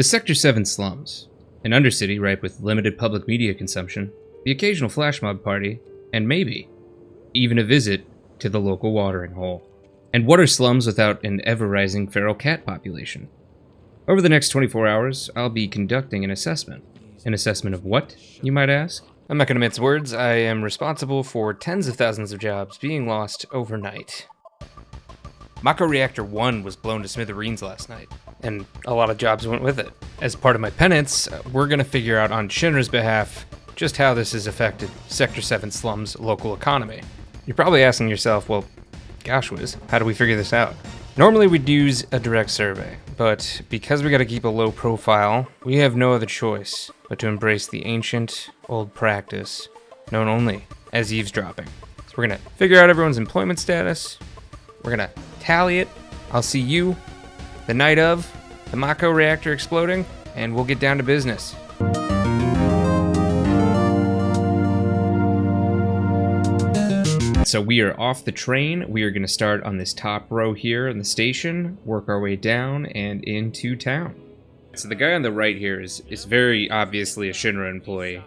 The Sector 7 slums, an undercity ripe with limited public media consumption, the occasional flash mob party, and maybe even a visit to the local watering hole. And what are slums without an ever-rising feral cat population? Over the next 24 hours, I'll be conducting an assessment. An assessment of what, you might ask? I'm not going to mince words. I am responsible for tens of thousands of jobs being lost overnight. Mako Reactor 1 was blown to smithereens last night, and a lot of jobs went with it. As part of my penance, we're going to figure out on Shinra's behalf just how this has affected Sector 7 Slums' local economy. You're probably asking yourself, well, gosh whiz, how do we figure this out? Normally we'd use a direct survey, but because we gotta keep a low profile, we have no other choice but to embrace the ancient, old practice known only as eavesdropping. So we're gonna figure out everyone's employment status, we're gonna tally it, I'll see you the night of the Mako reactor exploding, and we'll get down to business. So we are off the train. We are going to start on this top row here in the station, work our way down and into town. So the guy on the right here is very obviously a Shinra employee.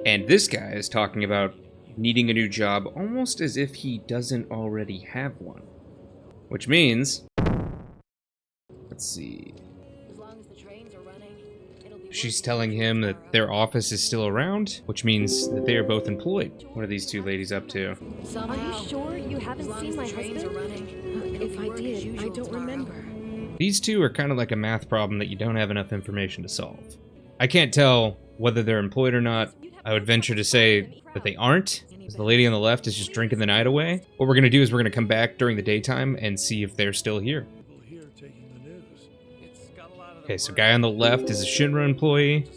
And this guy is talking about needing a new job almost as if he doesn't already have one. Which means, let's see. She's telling him that their office is still around, which means that they are both employed. What are these two ladies up to? Are you sure you haven't seen my husband? If I did, I don't remember. These two are kind of like a math problem that you don't have enough information to solve. I can't tell whether they're employed or not. I would venture to say that they aren't, because the lady on the left is just drinking the night away. What we're going to do is we're going to come back during the daytime and see if they're still here. Okay, so guy on the left is a Shinra employee.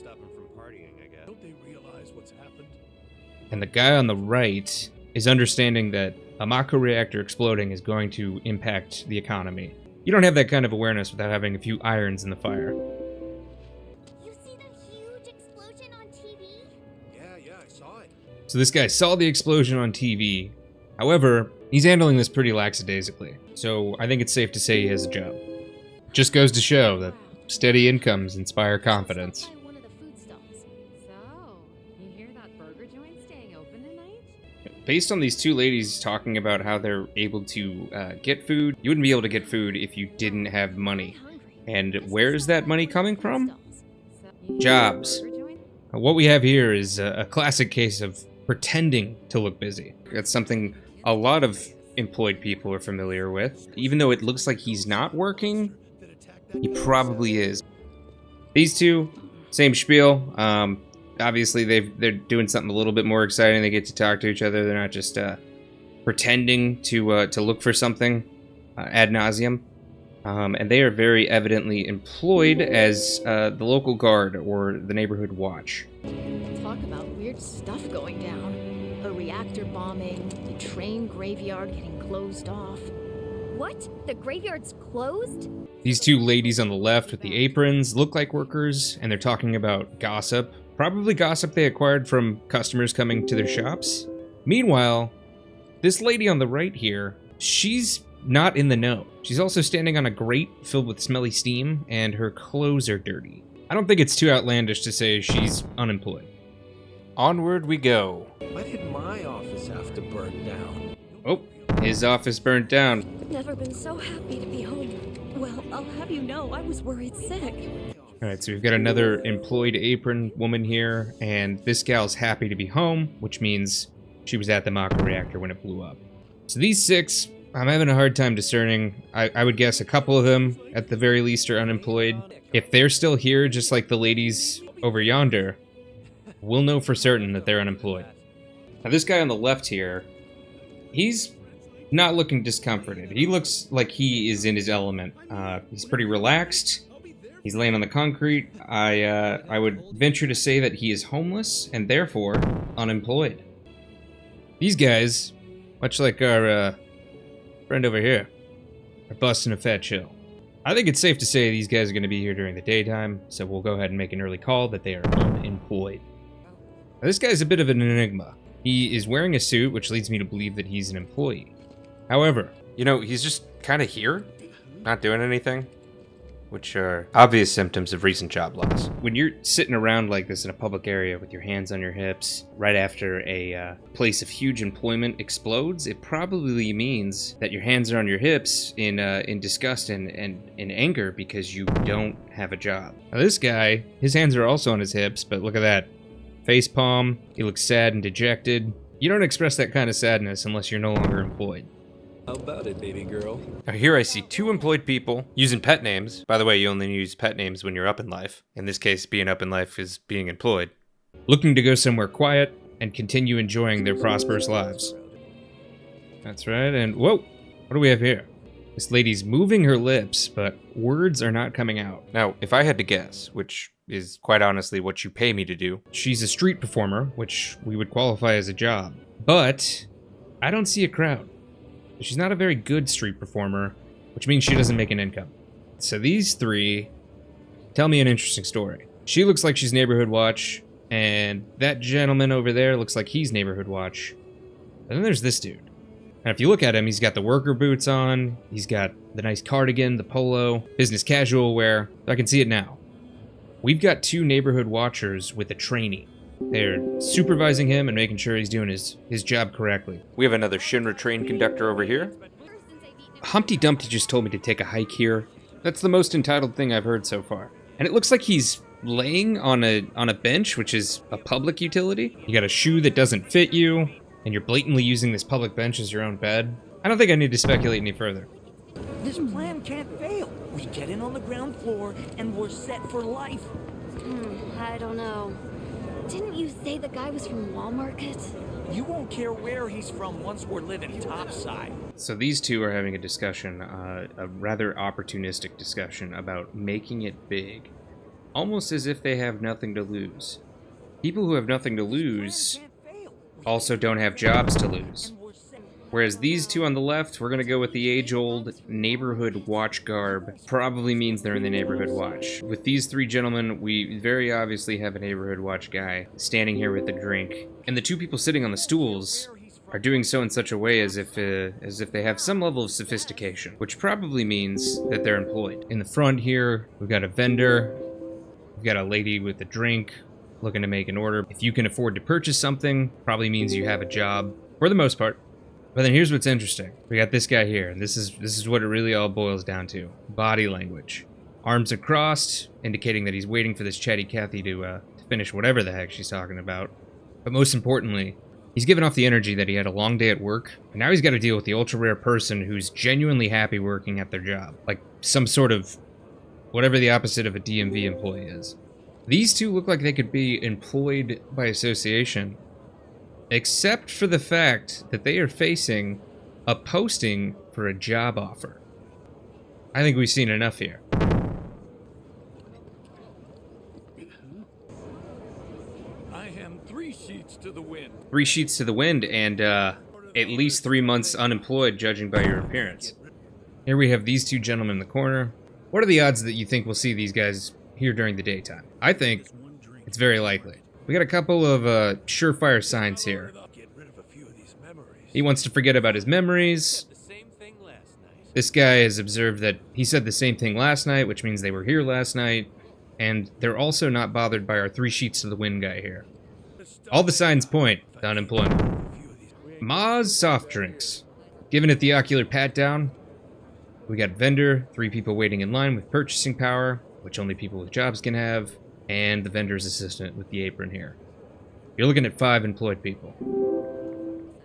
And the guy on the right is understanding that a Mako reactor exploding is going to impact the economy. You don't have that kind of awareness without having a few irons in the fire. You see the huge explosion on TV? Yeah, I saw it. So this guy saw the explosion on TV. However, he's handling this pretty lackadaisically. So I think it's safe to say he has a job. Just goes to show that steady incomes inspire confidence. One of the food stalls. So, you hear that burger joint staying open tonight? Based on these two ladies talking about how they're able to get food, you wouldn't be able to get food if you didn't have money. And where is that money coming from? Jobs. What we have here is a classic case of pretending to look busy. That's something a lot of employed people are familiar with. Even though it looks like he's not working, he probably is. These two, same spiel. Obviously, they're doing something a little bit more exciting. They get to talk to each other. They're not just pretending to look for something ad nauseum. And they are very evidently employed as the local guard or the neighborhood watch. Talk about weird stuff going down. A reactor bombing, the train graveyard getting closed off. What? The graveyard's closed? These two ladies on the left with the aprons look like workers, and they're talking about gossip. Probably gossip they acquired from customers coming to their shops. Meanwhile, this lady on the right here, she's not in the know. She's also standing on a grate filled with smelly steam, and her clothes are dirty. I don't think it's too outlandish to say she's unemployed. Onward we go. Why did my office have to burn down? Oh, his office burnt down. Never been so happy to be home. Well, I'll have you know, I was worried sick. Alright, so we've got another employed apron woman here, and this gal's happy to be home, which means she was at the Mako reactor when it blew up. So these six, I'm having a hard time discerning. I would guess a couple of them, at the very least, are unemployed. If they're still here, just like the ladies over yonder, we'll know for certain that they're unemployed. Now this guy on the left here, he's not looking discomforted. He looks like he is in his element. He's pretty relaxed. He's laying on the concrete. I would venture to say that he is homeless and therefore unemployed. These guys, much like our friend over here, are busting a fat chill. I think it's safe to say these guys are going to be here during the daytime, so we'll go ahead and make an early call that they are unemployed. Now, this guy's a bit of an enigma. He is wearing a suit, which leads me to believe that he's an employee. However, you know, he's just kind of here, not doing anything. which are obvious symptoms of recent job loss. When you're sitting around like this in a public area with your hands on your hips, right after a place of huge employment explodes, it probably means that your hands are on your hips in disgust and in anger because you don't have a job. Now this guy, his hands are also on his hips, but look at that. Face palm, he looks sad and dejected. You don't express that kind of sadness unless you're no longer employed. How about it, baby girl? Now here I see two employed people using pet names. By the way, you only use pet names when you're up in life. In this case, being up in life is being employed. Looking to go somewhere quiet and continue enjoying their prosperous lives. That's right, and whoa! What do we have here? This lady's moving her lips, but words are not coming out. Now, if I had to guess, which is quite honestly what you pay me to do, she's a street performer, which we would qualify as a job. But I don't see a crowd. She's not a very good street performer, which means she doesn't make an income. So these three tell me an interesting story. She looks like she's Neighborhood Watch, and that gentleman over there looks like he's Neighborhood Watch. And then there's this dude. And if you look at him, he's got the worker boots on, he's got the nice cardigan, the polo, business casual wear. I can see it now. We've got two Neighborhood Watchers with a trainee. They're supervising him and making sure he's doing his job correctly. We have another Shinra trained conductor over here. Humpty Dumpty just told me to take a hike here. That's the most entitled thing I've heard so far. And it looks like he's laying on a bench, which is a public utility. You got a shoe that doesn't fit you, and you're blatantly using this public bench as your own bed. I don't think I need to speculate any further. This plan can't fail. We get in on the ground floor, and we're set for life. I don't know. Didn't you say the guy was from Walmarket? You won't care where he's from once we're living topside. So these two are having a discussion, a rather opportunistic discussion about making it big. Almost as if they have nothing to lose. People who have nothing to lose also don't have jobs to lose. Whereas these two on the left, we're going to go with the age-old Neighborhood Watch garb. Probably means they're in the Neighborhood Watch. With these three gentlemen, we very obviously have a Neighborhood Watch guy standing here with a drink. And the two people sitting on the stools are doing so in such a way as if they have some level of sophistication, which probably means that they're employed. In the front here, we've got a vendor. We've got a lady with a drink looking to make an order. If you can afford to purchase something, probably means you have a job, for the most part. But then here's what's interesting. We got this guy here, and this is what it really all boils down to. Body language. Arms are crossed, indicating that he's waiting for this chatty Cathy to finish whatever the heck she's talking about. But most importantly, he's giving off the energy that he had a long day at work, and now he's got to deal with the ultra-rare person who's genuinely happy working at their job. Like some sort of whatever the opposite of a DMV employee is. These two look like they could be employed by association, except for the fact that they are facing a posting for a job offer. I think we've seen enough here. I am 3 sheets to the wind. 3 sheets to the wind and at least 3 months unemployed, judging by your appearance. Here we have these two gentlemen in the corner. What are the odds that you think we'll see these guys here during the daytime? I think it's very likely. We got a couple of surefire signs here. He wants to forget about his memories. This guy has observed that he said the same thing last night, which means they were here last night. And they're also not bothered by our 3 sheets to the wind guy here. All the signs point to unemployment. Ma's soft drinks. Giving it the ocular pat down. We got vendor, 3 people waiting in line with purchasing power, which only people with jobs can have, and the vendor's assistant with the apron here. You're looking at 5 employed people.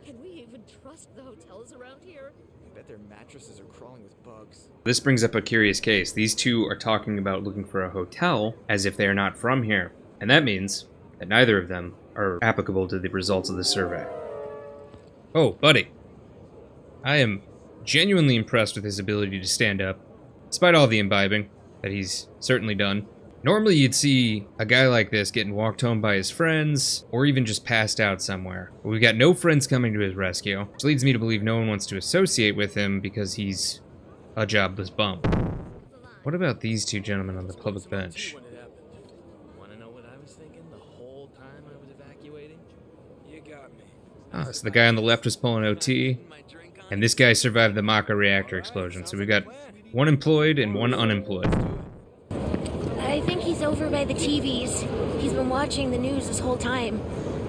Can we even trust the hotels around here? I bet their mattresses are crawling with bugs. This brings up a curious case. These two are talking about looking for a hotel as if they are not from here, and that means that neither of them are applicable to the results of the survey. Oh, buddy. I am genuinely impressed with his ability to stand up, despite all the imbibing that he's certainly done. Normally you'd see a guy like this getting walked home by his friends, or even just passed out somewhere. But we've got no friends coming to his rescue, which leads me to believe no one wants to associate with him because he's a jobless bum. What about these two gentlemen on the public bench? Wanna know what I was thinking the whole time I was evacuating? You got me. Oh, so the guy on the left was pulling OT, and this guy survived the Maka reactor explosion. So we've got 1 employed and 1 unemployed. over by the TVs. He's been watching the news this whole time.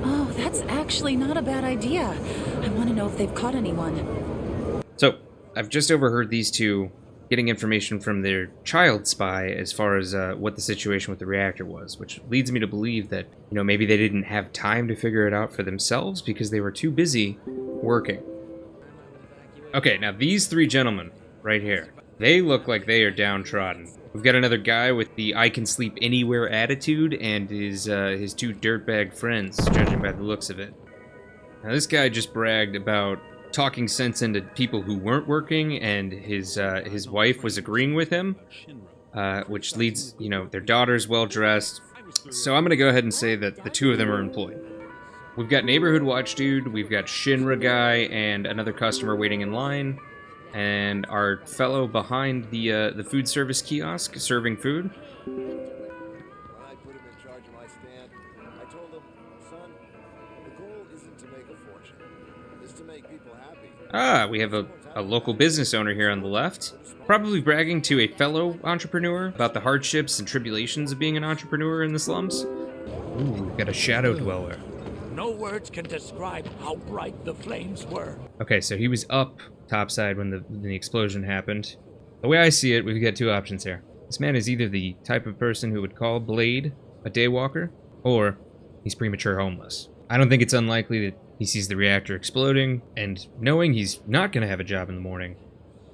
Oh, that's actually not a bad idea. I want to know if they've caught anyone. So, I've just overheard these two getting information from their child spy as far as what the situation with the reactor was, which leads me to believe that, you know, maybe they didn't have time to figure it out for themselves because they were too busy working. Okay, now these three gentlemen right here, they look like they are downtrodden. We've got another guy with the I can sleep anywhere attitude and his two dirtbag friends, judging by the looks of it. Now this guy just bragged about talking sense into people who weren't working, and his wife was agreeing with him, which leads, you know, their daughter's well-dressed. So I'm gonna go ahead and say that the two of them are employed. We've got Neighborhood Watch Dude, we've got Shinra Guy, and another customer waiting in line, and our fellow behind the food service kiosk serving food. I put him in charge of my stand. I told him, son, the goal isn't to make a fortune. It's to make people happy. Ah, we have a local business owner here on the left, probably bragging to a fellow entrepreneur about the hardships and tribulations of being an entrepreneur in the slums. Ooh, we've got a shadow dweller. No words can describe how bright the flames were. Okay, so he was up topside when the explosion happened. The way I see it, we've got two options here. This man is either the type of person who would call Blade a daywalker, or he's premature homeless. I don't think it's unlikely that he sees the reactor exploding, and knowing he's not going to have a job in the morning,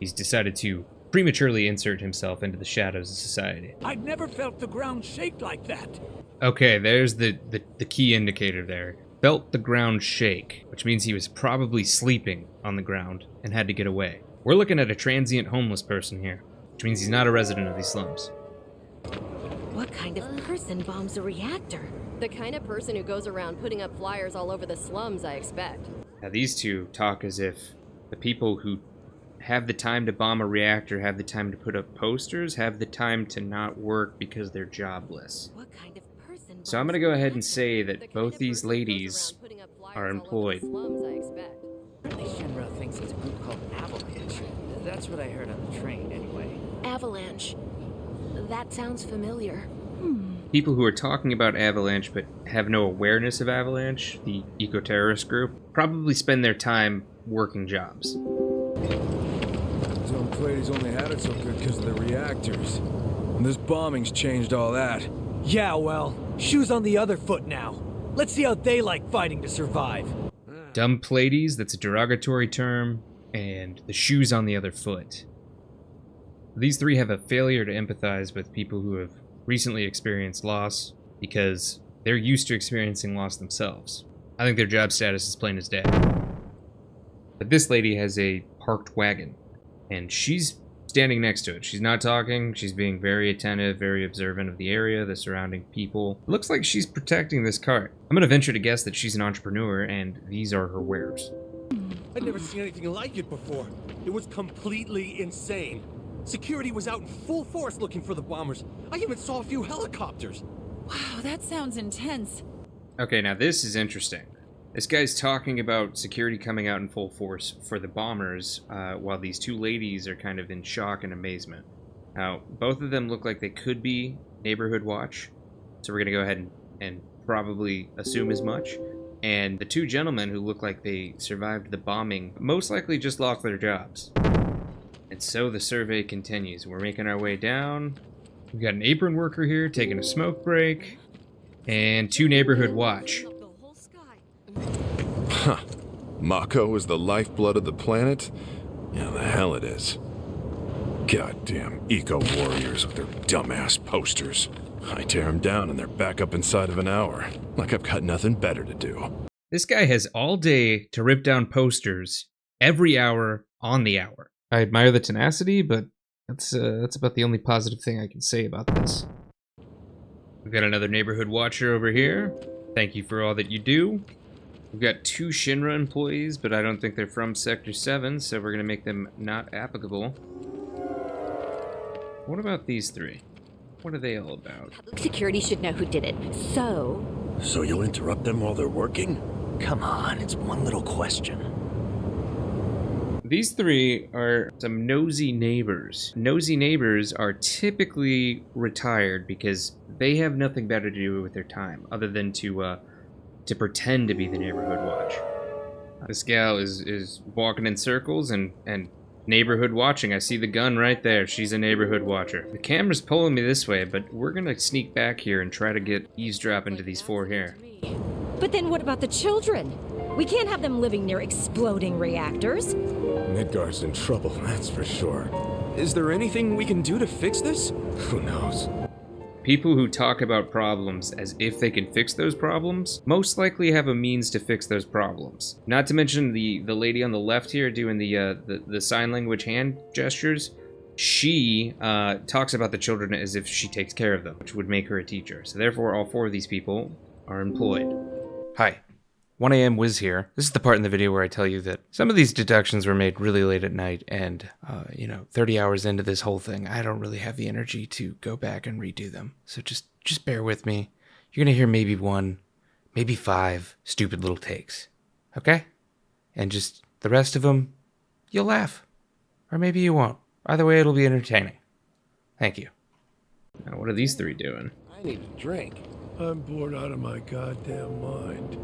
he's decided to prematurely insert himself into the shadows of society. I'd never felt the ground shake like that. Okay, there's the key indicator there. Felt the ground shake, which means he was probably sleeping on the ground and had to get away. We're looking at a transient homeless person here, which means he's not a resident of these slums. What kind of person bombs a reactor? The kind of person who goes around putting up flyers all over the slums, I expect. Now these two talk as if the people who have the time to bomb a reactor have the time to put up posters, have the time to not work because they're jobless. What kind of person? So I'm gonna go ahead and say The that kind both of these person who goes ladies around putting up flyers are all over the employed. slums, I expect. Apparently Shinra thinks it's a group called Avalanche. That's what I heard on the train, anyway. Avalanche. That sounds familiar. People who are talking about Avalanche but have no awareness of Avalanche, the eco-terrorist group, probably spend their time working jobs. Some ladies only had it so good because of the reactors. And this bombing's changed all that. Yeah, well, shoes on the other foot now. Let's see how they like fighting to survive. Dumb plaities, that's a derogatory term, and the shoes on the other foot. These three have a failure to empathize with people who have recently experienced loss because they're used to experiencing loss themselves. I think their job status is plain as day. But this lady has a parked wagon, and she's standing next to it. She's not talking, she's being very attentive, very observant of the area, the surrounding people. It looks like she's protecting this cart. I'm gonna venture to guess that she's an entrepreneur, and these are her wares. I'd never seen anything like it before. It was completely insane. Security was out in full force looking for the bombers. I even saw a few helicopters. Wow, that sounds intense. Okay, now this is interesting. This guy's talking about security coming out in full force for the bombers, while these two ladies are kind of in shock and amazement. Now, both of them look like they could be Neighborhood Watch, so we're gonna go ahead and probably assume as much. And the two gentlemen who look like they survived the bombing most likely just lost their jobs. And so the survey continues. We're making our way down. We've got an apron worker here taking a smoke break, and two Neighborhood Watch. Huh. Mako is the lifeblood of the planet? Yeah, the hell it is. Goddamn eco-warriors with their dumbass posters. I tear them down and they're back up inside of an hour. Like I've got nothing better to do. This guy has all day to rip down posters, every hour, on the hour. I admire the tenacity, but that's about the only positive thing I can say about this. We've got another Neighborhood Watcher over here. Thank you for all that you do. We've got two Shinra employees, but I don't think they're from Sector 7, so we're going to make them not applicable. What about these three? What are they all about? Public security should know who did it. So you'll interrupt them while they're working? Come on, it's one little question. These three are some nosy neighbors. Nosy neighbors are typically retired because they have nothing better to do with their time other than to pretend to be the neighborhood watch. This gal is walking in circles and neighborhood watching. I see the gun right there. She's a neighborhood watcher. The camera's pulling me this way, but we're gonna sneak back here and try to get eavesdrop into these four here. But then what about the children? We can't have them living near exploding reactors. Midgar's in trouble, that's for sure. Is there anything we can do to fix this? Who knows? People who talk about problems as if they can fix those problems most likely have a means to fix those problems. Not to mention the lady on the left here doing the sign language hand gestures. She talks about the children as if she takes care of them, which would make her a teacher. So therefore, all four of these people are employed. Hi. 1 a.m. Wiz here. This is the part in the video where I tell you that some of these deductions were made really late at night, and, 30 hours into this whole thing, I don't really have the energy to go back and redo them. So just bear with me. You're gonna hear maybe 1, maybe 5 stupid little takes. Okay? And just the rest of them, you'll laugh. Or maybe you won't. Either way, it'll be entertaining. Thank you. Now, what are these three doing? I need a drink. I'm bored out of my goddamn mind.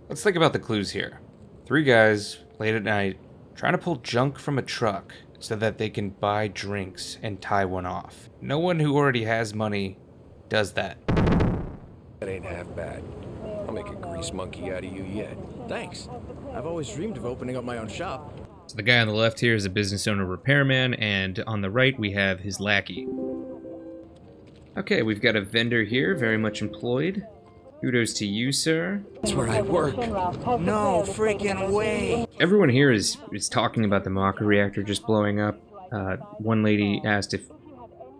Let's think about the clues here. 3 guys, late at night, trying to pull junk from a truck so that they can buy drinks and tie one off. No one who already has money does that. That ain't half bad. I'll make a grease monkey out of you yet. Thanks. I've always dreamed of opening up my own shop. So the guy on the left here is a business owner repairman, and on the right we have his lackey. Okay, we've got a vendor here, very much employed. Kudos to you, sir. That's where I work. No freaking way. Everyone here is talking about the Maka reactor just blowing up. One lady asked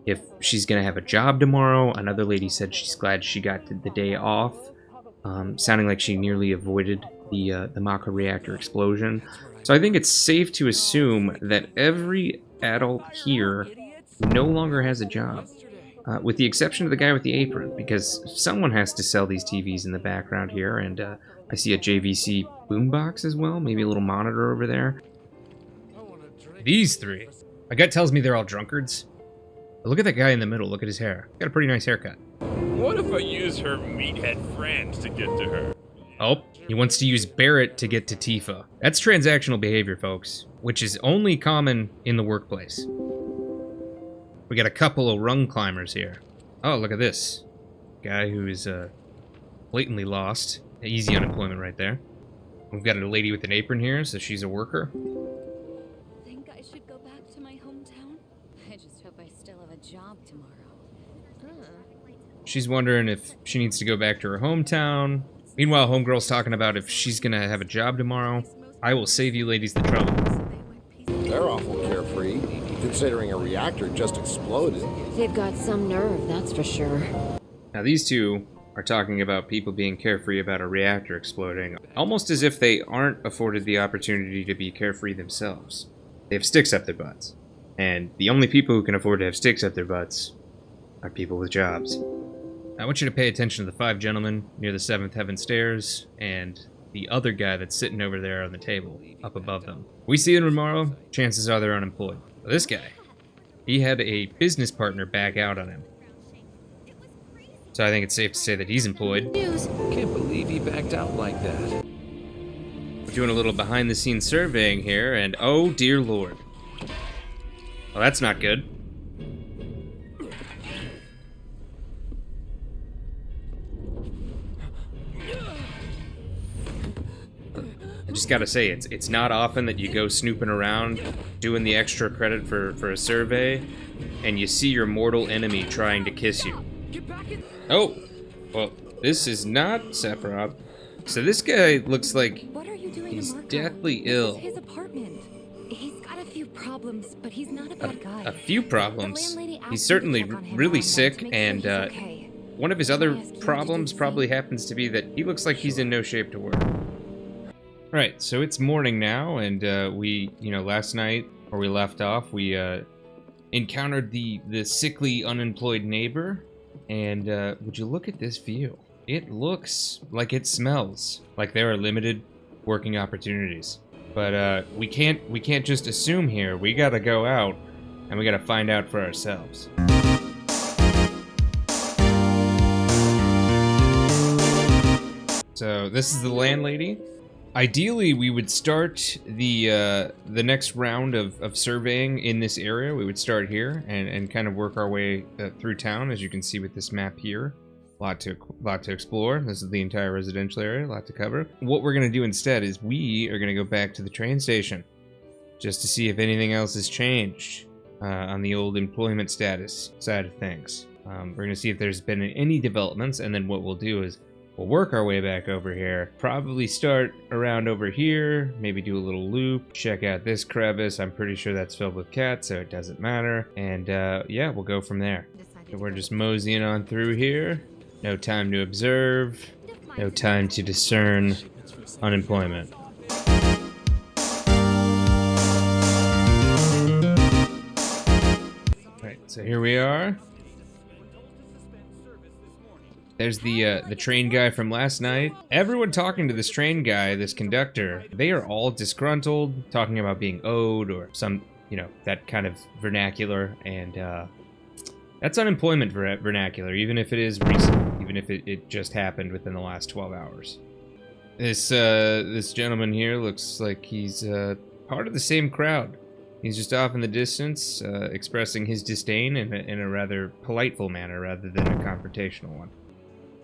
if she's gonna have a job tomorrow. Another lady said she's glad she got the day off, sounding like she nearly avoided the Maka reactor explosion. So I think it's safe to assume that every adult here no longer has a job. With the exception of the guy with the apron, because someone has to sell these TVs in the background here, and I see a JVC boombox as well, maybe a little monitor over there. These three. My gut tells me they're all drunkards. But look at that guy in the middle, look at his hair. Got a pretty nice haircut. What if I use her meathead friends to get to her? Oh, he wants to use Barrett to get to Tifa. That's transactional behavior, folks, which is only common in the workplace. We got a couple of rung climbers here. Oh, look at this. Guy who is blatantly lost. Easy unemployment right there. We've got a lady with an apron here, so she's a worker. Think I should go back to my hometown? I just hope I still have a job tomorrow. She's wondering if she needs to go back to her hometown. Meanwhile, homegirl's talking about if she's gonna have a job tomorrow. I will save you ladies the trouble. They're awful carefree, considering a reactor just exploded. They've got some nerve, that's for sure. Now these two are talking about people being carefree about a reactor exploding, almost as if they aren't afforded the opportunity to be carefree themselves. They have sticks up their butts. And the only people who can afford to have sticks up their butts are people with jobs. I want you to pay attention to the 5 gentlemen near the 7th heaven stairs, and the other guy that's sitting over there on the table, up above them. We see them tomorrow, chances are they're unemployed. But this guy, he had a business partner back out on him. So I think it's safe to say that he's employed. Can't believe he backed out like that. We're doing a little behind-the-scenes surveying here, and oh dear lord. Well, that's not good. I just gotta say, it's not often that you go snooping around, doing the extra credit for a survey, and you see your mortal enemy trying to kiss you. Oh, well, this is not Sephiroth. So this guy looks like What are you doing he's to Marco? deathly This ill. is his apartment. He's got a few problems, but he's not a bad guy. A few problems. The landlady asked me He's to certainly check on him really all night sick, to make sure and he's okay. one of his Can I other ask you to do problems the probably same? happens to be that he looks like he's in no shape to work. Right, so it's morning now, and we, last night, where we left off, we encountered the sickly, unemployed neighbor, and would you look at this view? It looks like it smells like there are limited working opportunities. But we can't just assume here. We gotta go out, and we gotta find out for ourselves. So this is the landlady. Ideally, we would start the next round of surveying in this area. We would start here and kind of work our way through town, as you can see with this map here. Lot to explore. This is the entire residential area, a lot to cover. What we're going to do instead is we are going to go back to the train station just to see if anything else has changed on the old employment status side of things. We're going to see if there's been any developments, and then what we'll do is we'll work our way back over here. Probably start around over here, maybe do a little loop, check out this crevice. I'm pretty sure that's filled with cats, so it doesn't matter. And yeah, we'll go from there. So we're just moseying on through here. No time to observe, no time to discern unemployment. Alright, so here we are. There's the train guy from last night. Everyone talking to this train guy, this conductor, they are all disgruntled, talking about being owed or some, you know, that kind of vernacular, and that's unemployment vernacular, even if it is recent, even if it just happened within the last 12 hours. This gentleman here looks like he's part of the same crowd. He's just off in the distance, expressing his disdain in a rather politeful manner rather than a confrontational one.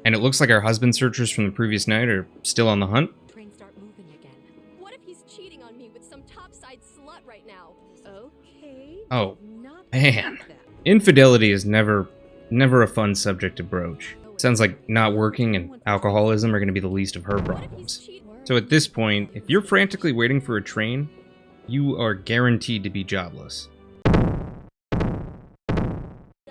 And it looks like our husband searchers from the previous night are still on the hunt. Train start moving again. What if he's cheating on me with some topside slut right now? Okay. Oh, Not man. like that. Infidelity is never a fun subject to broach. Sounds like not working and alcoholism are going to be the least of her problems. So at this point, if you're frantically waiting for a train, you are guaranteed to be jobless.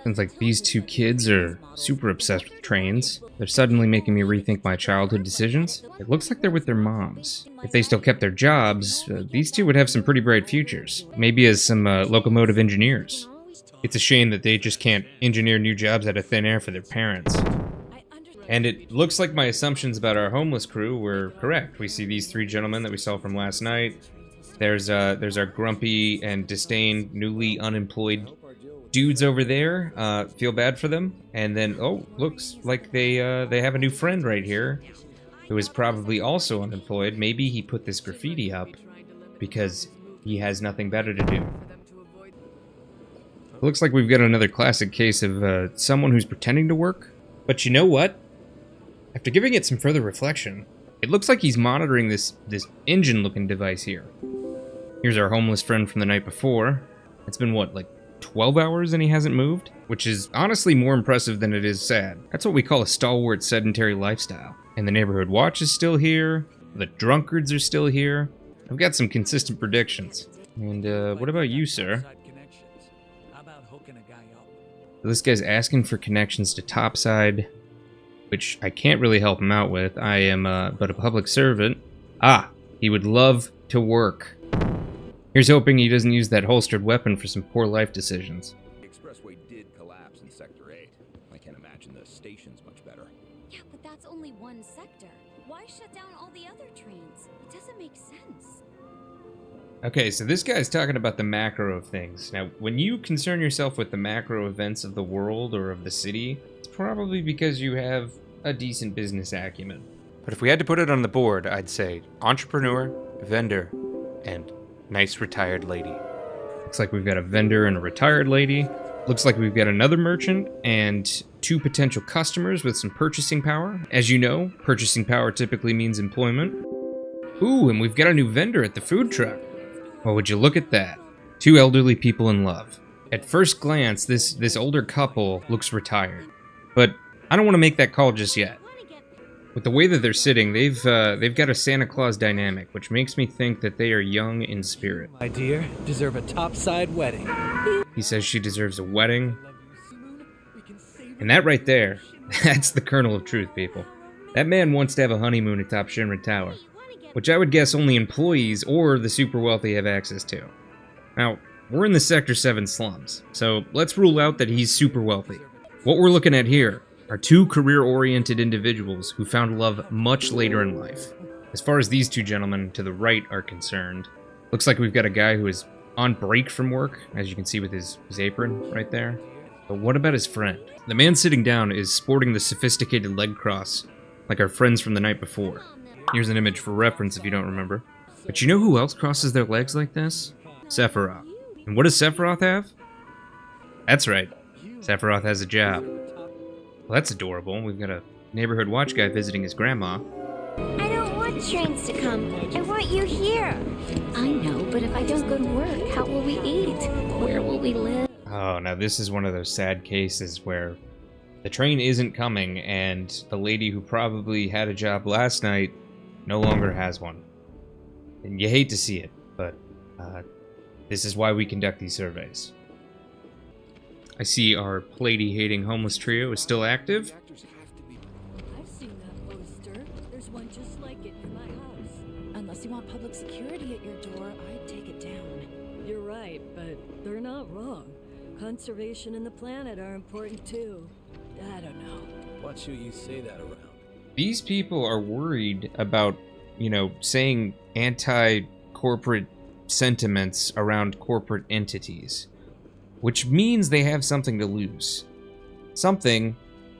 Sounds like these two kids are super obsessed with trains. They're suddenly making me rethink my childhood decisions. It looks like they're with their moms. If they still kept their jobs, these two would have some pretty bright futures. Maybe as some locomotive engineers. It's a shame that they just can't engineer new jobs out of thin air for their parents. And it looks like my assumptions about our homeless crew were correct. We see these three gentlemen that we saw from last night. There's our grumpy and disdained, newly unemployed dudes over there. Feel bad for them. And then, oh, looks like they have a new friend right here who is probably also unemployed. Maybe he put this graffiti up because he has nothing better to do. Looks like we've got another classic case of someone who's pretending to work. But you know what? After giving it some further reflection, it looks like he's monitoring this engine-looking device here. Here's our homeless friend from the night before. It's been, what, like 12 hours and he hasn't moved? Which is honestly more impressive than it is sad. That's what we call a stalwart sedentary lifestyle. And the neighborhood watch is still here. The drunkards are still here. I've got some consistent predictions. And what about you, sir? This guy's asking for connections to Topside, which I can't really help him out with. I am but a public servant. Ah, he would love to work. Here's hoping he doesn't use that holstered weapon for some poor life decisions. The expressway did collapse in Sector 8. I can't imagine the station's much better. Yeah, but that's only one sector. Why shut down all the other trains? It doesn't make sense. Okay, so this guy's talking about the macro of things. Now, when you concern yourself with the macro events of the world or of the city, it's probably because you have a decent business acumen. But if we had to put it on the board, I'd say entrepreneur, vendor, and nice retired lady. Looks like we've got a vendor and a retired lady. Looks like we've got another merchant and two potential customers with some purchasing power. As you know, purchasing power typically means employment. Ooh, and we've got a new vendor at the food truck. Well, would you look at that? Two elderly people in love. At first glance, this older couple looks retired. But I don't want to make that call just yet. With the way that they're sitting, they've got a Santa Claus dynamic, which makes me think that they are young in spirit. My dear, deserve a topside wedding. He says she deserves a wedding. And that right there, that's the kernel of truth, people. That man wants to have a honeymoon atop Shinra Tower, which I would guess only employees or the super wealthy have access to. Now, we're in the Sector 7 slums, so let's rule out that he's super wealthy. What we're looking at here are two career-oriented individuals who found love much later in life. As far as these two gentlemen to the right are concerned, looks like we've got a guy who is on break from work, as you can see with his apron right there. But what about his friend? The man sitting down is sporting the sophisticated leg cross, like our friends from the night before. Here's an image for reference if you don't remember. But you know who else crosses their legs like this? Sephiroth. And what does Sephiroth have? That's right. Sephiroth has a job. Well, that's adorable. We've got a neighborhood watch guy visiting his grandma. I don't want trains to come. I want you here. I know, but if I don't go to work, how will we eat? Where will we live? Oh, now this is one of those sad cases where the train isn't coming and the lady who probably had a job last night no longer has one. And you hate to see it, but this is why we conduct these surveys. I see our Plady-hating homeless trio is still active. I've seen that poster. There's one just like it in my house. Unless you want public security at your door, I'd take it down. You're right, but they're not wrong. Conservation and the planet are important too. I don't know. Watch who you say that around. These people are worried about, saying anti-corporate sentiments around corporate entities, which means they have something to lose. Something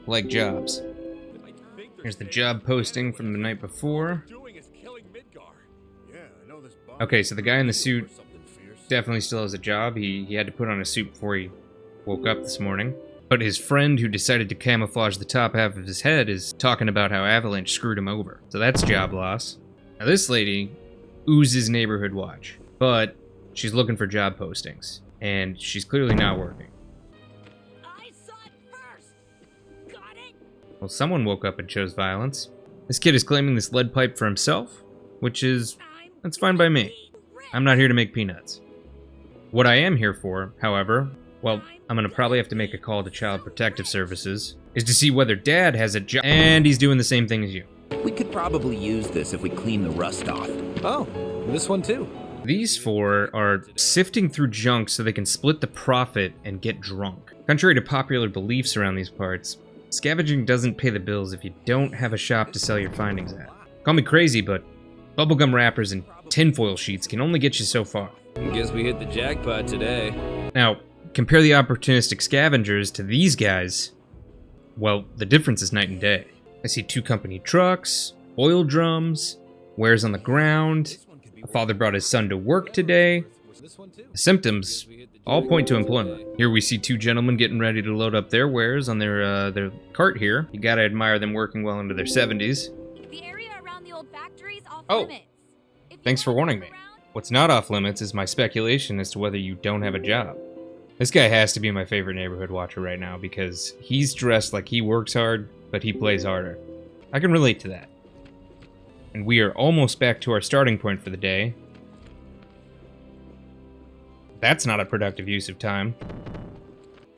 like jobs. Here's the job posting from the night before. Okay, so the guy in the suit definitely still has a job. He had to put on a suit before he woke up this morning. But his friend who decided to camouflage the top half of his head is talking about how Avalanche screwed him over. So that's job loss. Now this lady oozes neighborhood watch, but she's looking for job postings. And she's clearly not working. I saw it first. Got it? Well, someone woke up and chose violence. This kid is claiming this lead pipe for himself, that's fine by me. I'm not here to make peanuts. What I am here for, however, well, I'm gonna probably have to make a call to Child Protective Services, is to see whether Dad has a job, and he's doing the same thing as you. We could probably use this if we clean the rust off. Oh, this one too. These four are sifting through junk so they can split the profit and get drunk. Contrary to popular beliefs around these parts, scavenging doesn't pay the bills if you don't have a shop to sell your findings at. Call me crazy, but bubblegum wrappers and tinfoil sheets can only get you so far. Guess we hit the jackpot today. Now, compare the opportunistic scavengers to these guys. Well, the difference is night and day. I see 2 company trucks, oil drums, wares on the ground. A father brought his son to work today. The symptoms all point to employment. Here we see 2 gentlemen getting ready to load up their wares on their cart here. You gotta admire them working well into their 70s. The area around the old factory's off Oh, limits. thanks for warning me. What's not off limits is my speculation as to whether you don't have a job. This guy has to be my favorite neighborhood watcher right now because he's dressed like he works hard, but he plays harder. I can relate to that. And we are almost back to our starting point for the day. That's not a productive use of time.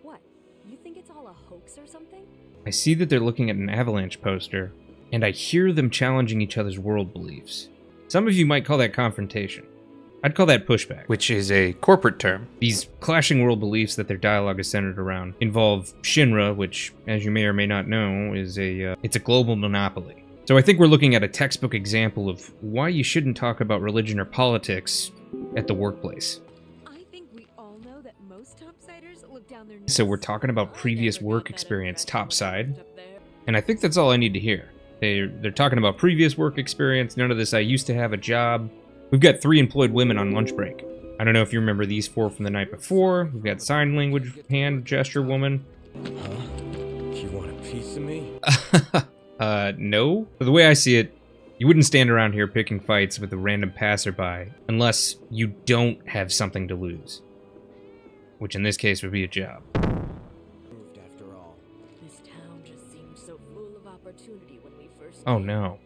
What? You think it's all a hoax or something? I see that they're looking at an Avalanche poster, and I hear them challenging each other's world beliefs. Some of you might call that confrontation. I'd call that pushback, which is a corporate term. These clashing world beliefs that their dialogue is centered around involve Shinra, which, as you may or may not know, is it's a global monopoly. So I think we're looking at a textbook example of why you shouldn't talk about religion or politics at the workplace. I think we all know that most topsiders look down their So we're talking about previous work experience topside, and I think that's all I need to hear. They're talking about previous work experience, none of this I used to have a job. We've got 3 employed women on lunch break. I don't know if you remember these 4 from the night before. We've got sign language hand gesture woman. Huh? You want a piece of me? No. But the way I see it, you wouldn't stand around here picking fights with a random passerby unless you don't have something to lose. Which in this case would be a job. After all, this town just seemed so full of opportunity when we first. Oh no.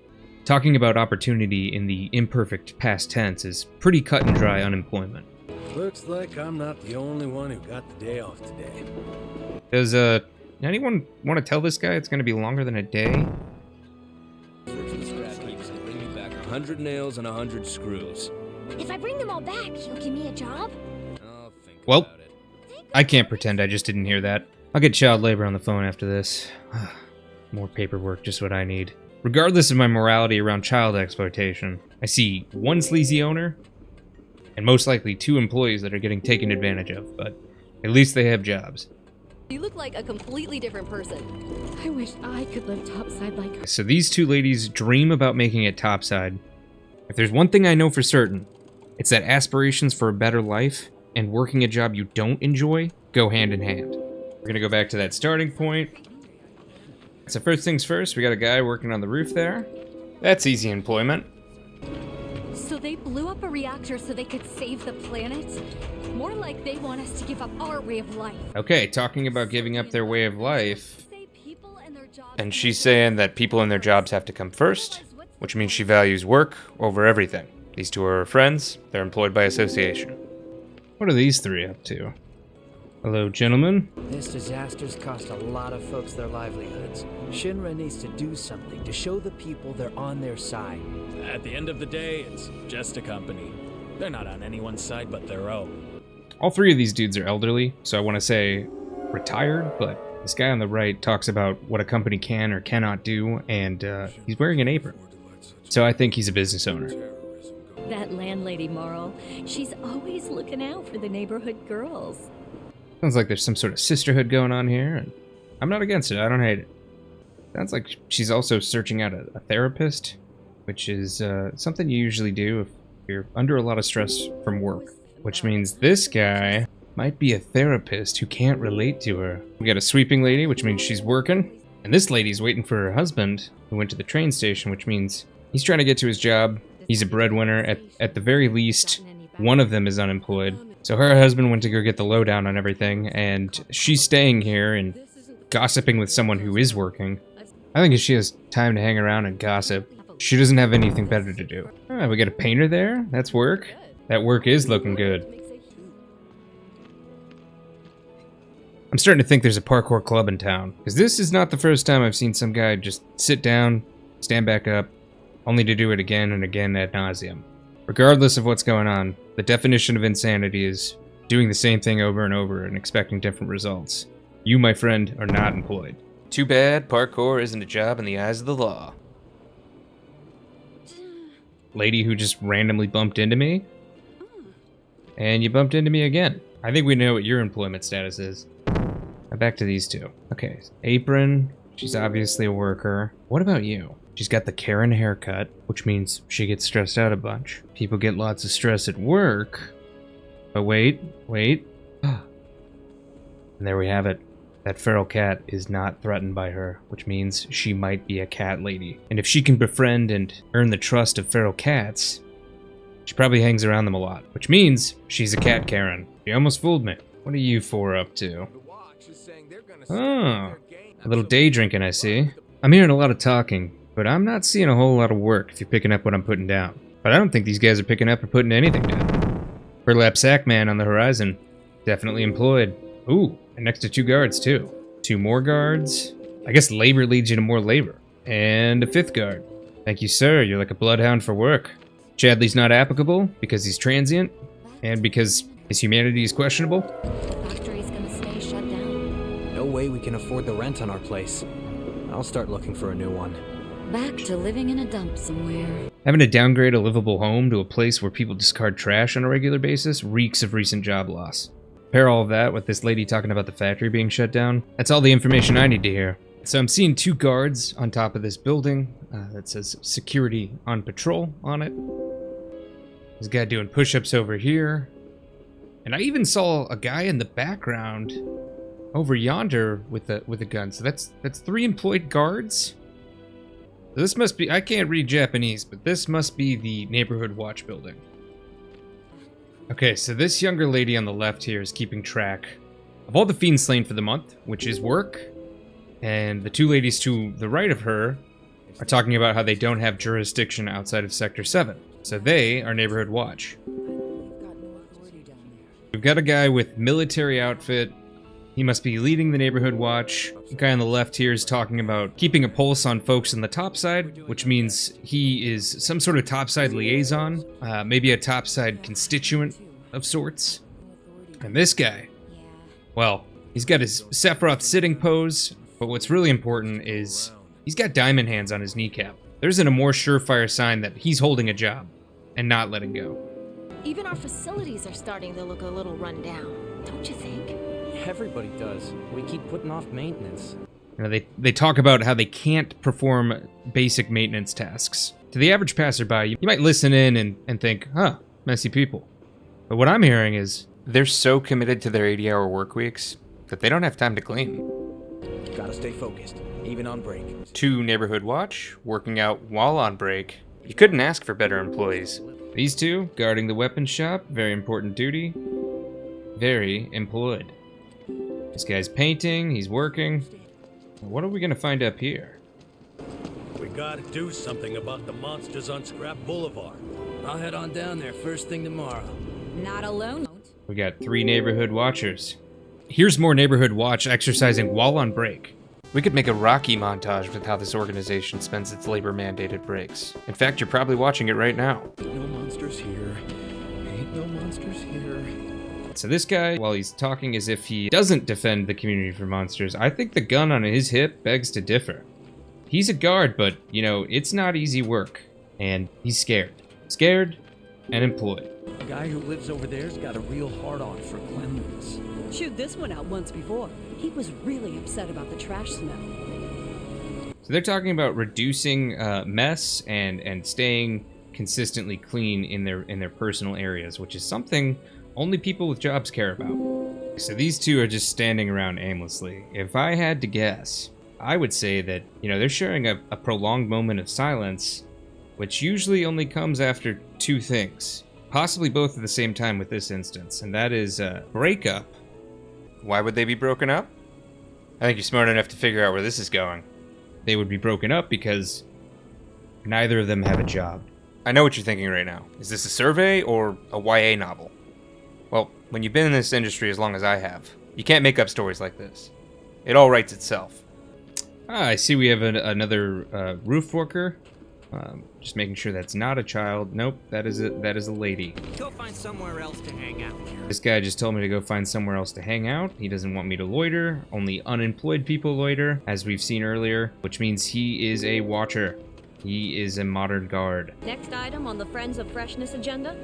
Talking about opportunity in the imperfect past tense is pretty cut and dry unemployment. Looks like I'm not the only one who got the day off today. Does anyone want to tell this guy it's going to be longer than a day? Search the scrap heaps and bring me back 100 nails and 100 screws. If I bring them all back, you'll give me a job? I'll think Well, about it. I can't pretend I just didn't hear that. I'll get child labor on the phone after this. More paperwork, just what I need. regardless of my morality around child exploitation, I see one sleazy owner, and most likely 2 employees that are getting taken advantage of, but at least they have jobs. You look like a completely different person. I wish I could live topside like her. So these 2 ladies dream about making it topside. If there's one thing I know for certain, it's that aspirations for a better life and working a job you don't enjoy go hand in hand. We're gonna go back to that starting point. So first things first, we got a guy working on the roof there. That's easy employment. So they blew up a reactor so they could save the planet? More like they want us to give up our way of life. Okay, talking about giving up their way of life. And she's saying that people and their jobs have to come first, which means she values work over everything. These 2 are her friends. They're employed by association. What are these 3 up to? Hello, gentlemen. This disaster's cost a lot of folks their livelihoods. Shinra needs to do something to show the people they're on their side. At the end of the day, it's just a company. They're not on anyone's side but their own. All 3 of these dudes are elderly, so I want to say retired, but this guy on the right talks about what a company can or cannot do, and he's wearing an apron. So I think he's a business owner. That landlady, Marl, she's always looking out for the neighborhood girls. Sounds like there's some sort of sisterhood going on here, and I'm not against it. I don't hate it. Sounds like she's also searching out a therapist, which is something you usually do if you're under a lot of stress from work. Which means this guy might be a therapist who can't relate to her. We got a sweeping lady, which means she's working. And this lady's waiting for her husband, who went to the train station, which means he's trying to get to his job. He's a breadwinner. At the very least, one of them is unemployed. So her husband went to go get the lowdown on everything, and she's staying here and gossiping with someone who is working. I think if she has time to hang around and gossip, she doesn't have anything better to do. Ah, we got a painter there. That's work. That work is looking good. I'm starting to think there's a parkour club in town, because this is not the first time I've seen some guy just sit down, stand back up, only to do it again and again ad nauseum. Regardless of what's going on, the definition of insanity is doing the same thing over and over and expecting different results. You, my friend, are not employed. Too bad parkour isn't a job in the eyes of the law. Lady who just randomly bumped into me? And you bumped into me again. I think we know what your employment status is. Now back to these 2. Okay, apron. She's obviously a worker. What about you? She's got the Karen haircut, which means she gets stressed out a bunch. People get lots of stress at work. But wait. And there we have it. That feral cat is not threatened by her, which means she might be a cat lady. And if she can befriend and earn the trust of feral cats, she probably hangs around them a lot, which means she's a cat Karen. You almost fooled me. What are you 4 up to? Oh, a little day drinking, I see. I'm hearing a lot of talking, but I'm not seeing a whole lot of work if you're picking up what I'm putting down. But I don't think these guys are picking up or putting anything down. Burlap sack man on the horizon. Definitely employed. Ooh, and next to 2 guards too. 2 more guards. I guess labor leads you to more labor. And a 5th guard. Thank you, sir. You're like a bloodhound for work. Chadley's not applicable because he's transient, and because his humanity is questionable. The factory's gonna stay shut down. No way we can afford the rent on our place. I'll start looking for a new one. Back to living in a dump somewhere. Having to downgrade a livable home to a place where people discard trash on a regular basis reeks of recent job loss. Pair all of that with this lady talking about the factory being shut down. That's all the information I need to hear. So I'm seeing 2 guards on top of this building that says security on patrol on it. There's a guy doing push-ups over here. And I even saw a guy in the background over yonder with a gun. So that's 3 employed guards. So this must be, I can't read Japanese, but this must be the neighborhood watch building. Okay, so this younger lady on the left here is keeping track of all the fiends slain for the month, which is work. And the 2 ladies to the right of her are talking about how they don't have jurisdiction outside of Sector 7. So they are Neighborhood Watch. We've got a guy with military outfit. He must be leading the Neighborhood Watch. The guy on the left here is talking about keeping a pulse on folks on the top side, which means he is some sort of topside liaison, maybe a topside constituent of sorts. And this guy, well, he's got his Sephiroth sitting pose, but what's really important is He's got diamond hands on his kneecap. There isn't a more surefire sign that he's holding a job and not letting go. Even our facilities are starting to look a little run down, don't you think? Everybody does. We keep putting off maintenance. You know, they talk about how they can't perform basic maintenance tasks. To the average passerby, you might listen in and think, huh, messy people. But what I'm hearing is they're so committed to their 80-hour work weeks that they don't have time to clean. Gotta stay focused, even on break. 2 neighborhood watch, working out while on break. You couldn't ask for better employees. These 2, guarding the weapons shop, very important duty. Very employed. This guy's painting, he's working. What are we gonna find up here? We gotta do something about the monsters on Scrap Boulevard. I'll head on down there first thing tomorrow. Not alone. We got 3 neighborhood watchers. Here's more neighborhood watch exercising while on break. We could make a Rocky montage with how this organization spends its labor-mandated breaks. In fact, you're probably watching it right now. Ain't no monsters here. Ain't no monsters here. So this guy, while he's talking as if he doesn't defend the community from monsters, I think the gun on his hip begs to differ. He's a guard, but, you know, it's not easy work. And he's scared. Scared and employed. The guy who lives over there's got a real hard-on for cleanliness. Chewed this one out once before. He was really upset about the trash smell. So they're talking about reducing mess and staying consistently clean in their personal areas, which is something only people with jobs care about. So these 2 are just standing around aimlessly. If I had to guess, I would say that, you know, they're sharing a prolonged moment of silence, which usually only comes after 2 things. Possibly both at the same time with this instance, and that is breakup. Why would they be broken up? I think you're smart enough to figure out where this is going. They would be broken up because neither of them have a job. I know what you're thinking right now. Is this a survey or a YA novel? Well, when you've been in this industry as long as I have, you can't make up stories like this. It all writes itself. I see we have another roof worker. Just making sure that's not a child. Nope, that is a lady. Go find somewhere else to hang out. This guy just told me to go find somewhere else to hang out. He doesn't want me to loiter. Only unemployed people loiter, as we've seen earlier, which means he is a watcher. He is a modern guard. Next item on the Friends of Freshness agenda,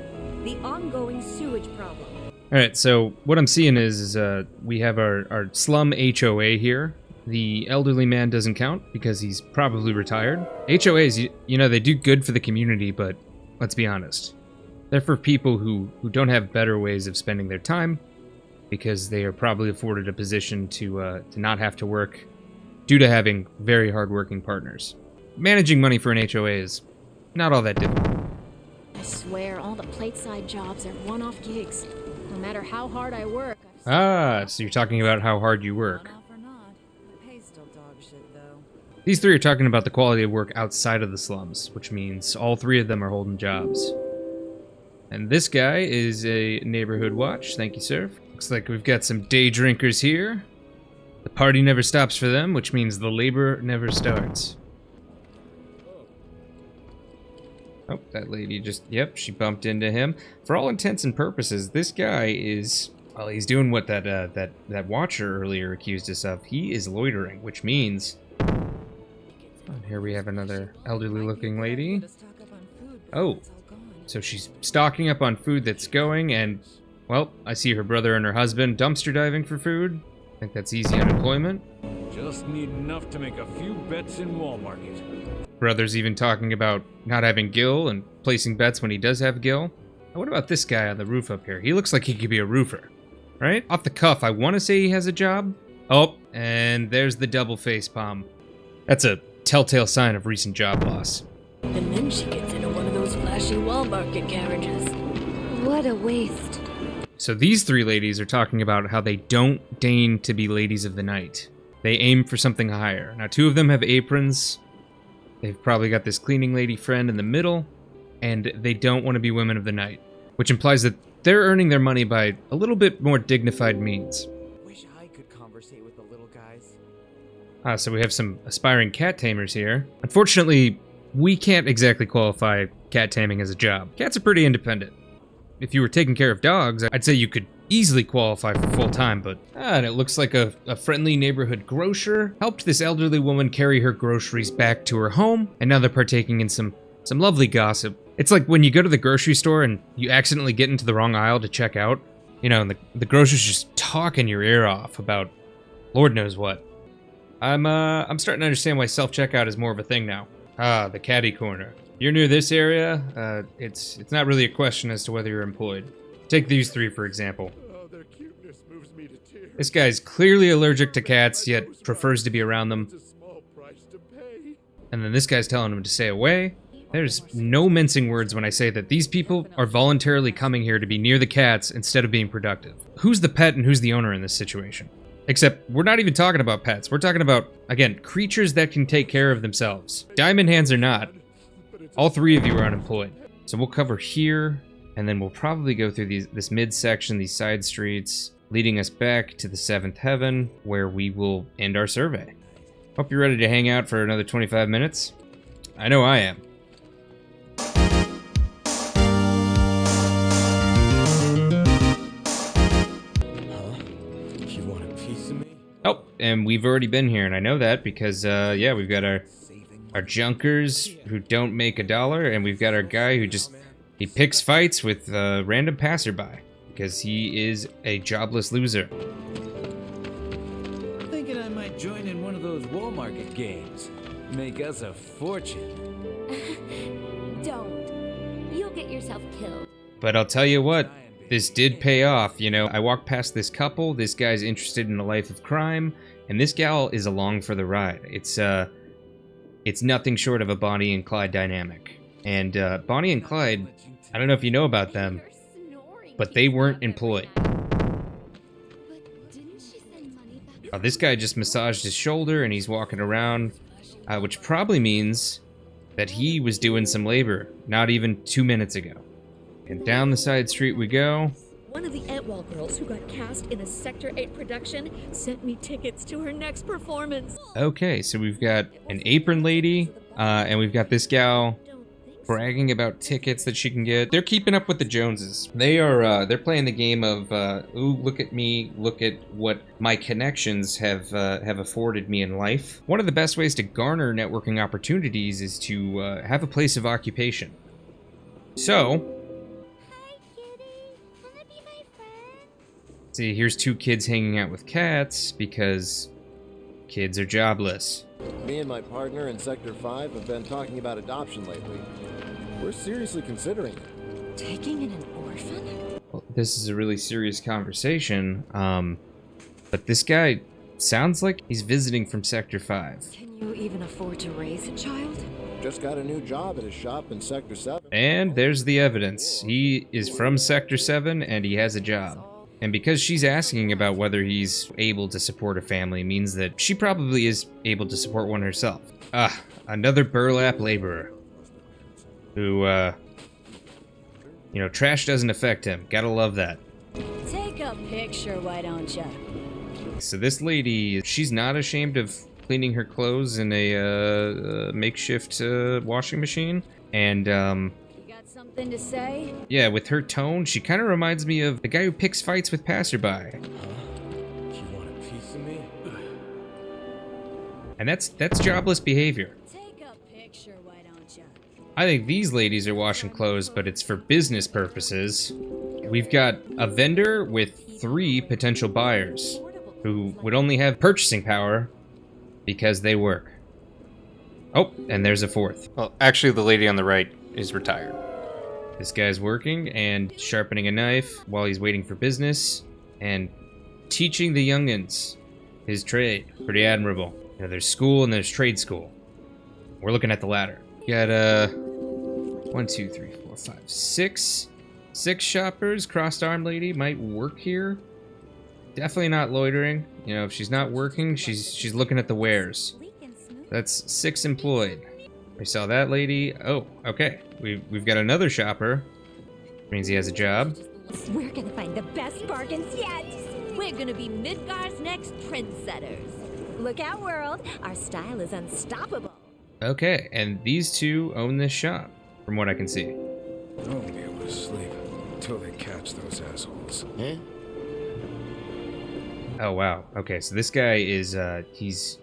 the ongoing sewage problem. All right, so what I'm seeing is we have our slum HOA here. The elderly man doesn't count because he's probably retired. HOAs, you know, they do good for the community, but let's be honest. They're for people who don't have better ways of spending their time because they are probably afforded a position to not have to work due to having very hardworking partners. Managing money for an HOA is not all that difficult. I swear all the plateside jobs are one-off gigs. No matter how hard I work, So you're talking about how hard you work. These 3 are talking about the quality of work outside of the slums, which means all 3 of them are holding jobs. And this guy is a neighborhood watch. Thank you, sir. Looks like we've got some day drinkers here. The party never stops for them, which means the labor never starts. Oh, that lady just, yep, she bumped into him. For all intents and purposes, this guy is, well, he's doing what that watcher earlier accused us of. He is loitering, which means... And here we have another elderly-looking lady. Oh, so she's stocking up on food that's going, and, well, I see her brother and her husband dumpster diving for food. I think that's easy unemployment. Just need enough to make a few bets in Walmart. Brother's even talking about not having Gil and placing bets when he does have Gil. Now, what about this guy on the roof up here? He looks like he could be a roofer, right? Off the cuff, I want to say he has a job. Oh, and there's the double face palm. That's a telltale sign of recent job loss. And then she gets into one of those flashy Walmart carriages. What a waste. So these 3 ladies are talking about how they don't deign to be ladies of the night. They aim for something higher. Now, 2 of them have aprons. They've probably got this cleaning lady friend in the middle, and they don't want to be women of the night, which implies that they're earning their money by a little bit more dignified means. Wish I could conversate with the little guys. So we have some aspiring cat tamers here. Unfortunately, we can't exactly qualify cat taming as a job. Cats are pretty independent. If you were taking care of dogs, I'd say you could easily qualify for full-time, but and it looks like a friendly neighborhood grocer helped this elderly woman carry her groceries back to her home, and now they're partaking in some lovely gossip. It's like when you go to the grocery store and you accidentally get into the wrong aisle to check out, you know, and the grocer's just talking your ear off about Lord knows what. I'm starting to understand why self-checkout is more of a thing now. Ah, the caddy corner. You're near this area, it's not really a question as to whether you're employed. Take these three, for example. Oh, their cuteness moves me to tears. This guy's clearly allergic to cats, yet prefers to be around them. It's a small price to pay. And then this guy's telling him to stay away. There's no mincing words when I say that these people are voluntarily coming here to be near the cats instead of being productive. Who's the pet and who's the owner in this situation? Except, we're not even talking about pets. We're talking about, again, creatures that can take care of themselves. Diamond Hands are not. All three of you are unemployed. So we'll cover here, and then we'll probably go through this midsection, these side streets, leading us back to the 7th Heaven, where we will end our survey. Hope you're ready to hang out for another 25 minutes. I know I am. You want a piece of me? Oh, and we've already been here, and I know that because, yeah, we've got our junkers who don't make $1, and we've got our guy who he picks fights with random passerby because he is a jobless loser. Thinking I might join in one of those Wall Market games. Make us a fortune. Don't. You'll get yourself killed. But I'll tell you what, this did pay off. You know, I walked past this couple, this guy's interested in a life of crime, and this gal is along for the ride. It's nothing short of a Bonnie and Clyde dynamic. And Bonnie and Clyde, I don't know if you know about them, but they weren't employed. Oh, this guy just massaged his shoulder and he's walking around, which probably means that he was doing some labor not even 2 minutes ago. And down the side street we go. One of the Antwall girls who got cast in a Sector 8 production sent me tickets to her next performance. Okay, so we've got an apron lady, and we've got this gal bragging about tickets that she can get. They're keeping up with the Joneses. They're playing the game of, ooh, look at me, look at what my connections have afforded me in life. One of the best ways to garner networking opportunities is to have a place of occupation. So, see, here's two kids hanging out with cats because kids are jobless. Me and my partner in Sector 5 have been talking about adoption lately. We're seriously considering it. Taking in an orphan? Well, this is a really serious conversation, but this guy sounds like he's visiting from Sector 5. Can you even afford to raise a child? Just got a new job at a shop in Sector 7. And there's the evidence. He is from Sector 7 and he has a job. And because she's asking about whether he's able to support a family means that she probably is able to support one herself. Ah, another burlap laborer. Who, you know, trash doesn't affect him. Gotta love that. Take a picture, why don't you? So this lady, she's not ashamed of cleaning her clothes in a makeshift washing machine. And, Something to say? yeah, with her tone, she kind of reminds me of the guy who picks fights with passerby. You want a piece of me? And that's jobless behavior. Take a picture, why don't you? I think these ladies are washing clothes, but it's for business purposes. We've got a vendor with 3 potential buyers who would only have purchasing power because they work. Oh, and there's a 4th. Well, actually, the lady on the right is retired. This guy's working and sharpening a knife while he's waiting for business and teaching the youngins his trade. Pretty admirable. You know, there's school and there's trade school. We're looking at the latter. Got 1, 2, 3, 4, 5, 6. 6 shoppers. Crossed arm lady might work here. Definitely not loitering. You know, if she's not working, she's looking at the wares. That's 6 employed. We saw that lady. Oh, okay. We've got another shopper. Means he has a job. We're gonna find the best bargains yet! We're gonna be Midgar's next trendsetters. Look out, world! Our style is unstoppable! Okay, and these 2 own this shop, from what I can see. I won't be able to sleep until they catch those assholes. Eh? Oh wow. Okay, so this guy is he's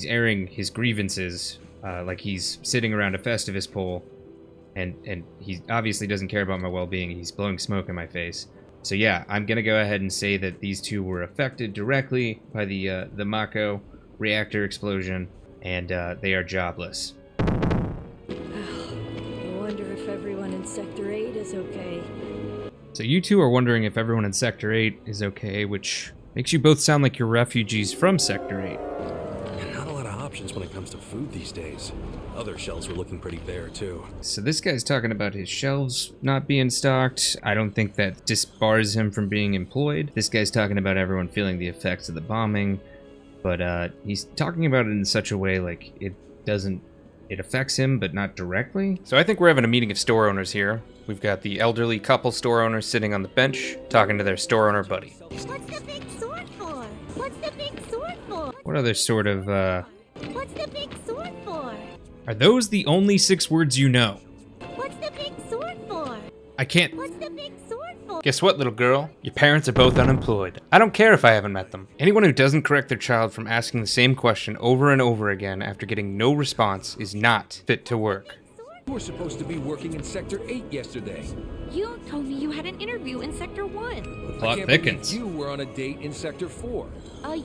airing his grievances like he's sitting around a Festivus pole, and he obviously doesn't care about my well-being. He's blowing smoke in my face. So yeah, I'm gonna go ahead and say that these two were affected directly by the Mako reactor explosion, and they are jobless. I wonder if everyone in Sector 8 is okay. So you two are wondering if everyone in Sector 8 is okay, which makes you both sound like you're refugees from Sector 8. Not a lot of options when it comes to food these days. Other shelves were looking pretty bare, too. So this guy's talking about his shelves not being stocked. I don't think that disbars him from being employed. This guy's talking about everyone feeling the effects of the bombing, but he's talking about it in such a way like it affects him, but not directly. So I think we're having a meeting of store owners here. We've got the elderly couple store owners sitting on the bench, talking to their store owner buddy. What's the big sword for? What's the big sword for? What other sort of, What's the big sword for? Are those the only 6 words you know? What's the big sword for? I can't... What's the big sword for? Guess what, little girl? Your parents are both unemployed. I don't care if I haven't met them. Anyone who doesn't correct their child from asking the same question over and over again after getting no response is not fit to work. You were supposed to be working in Sector 8 yesterday. You told me you had an interview in Sector 1. The plot thickens. You were on a date in Sector 4.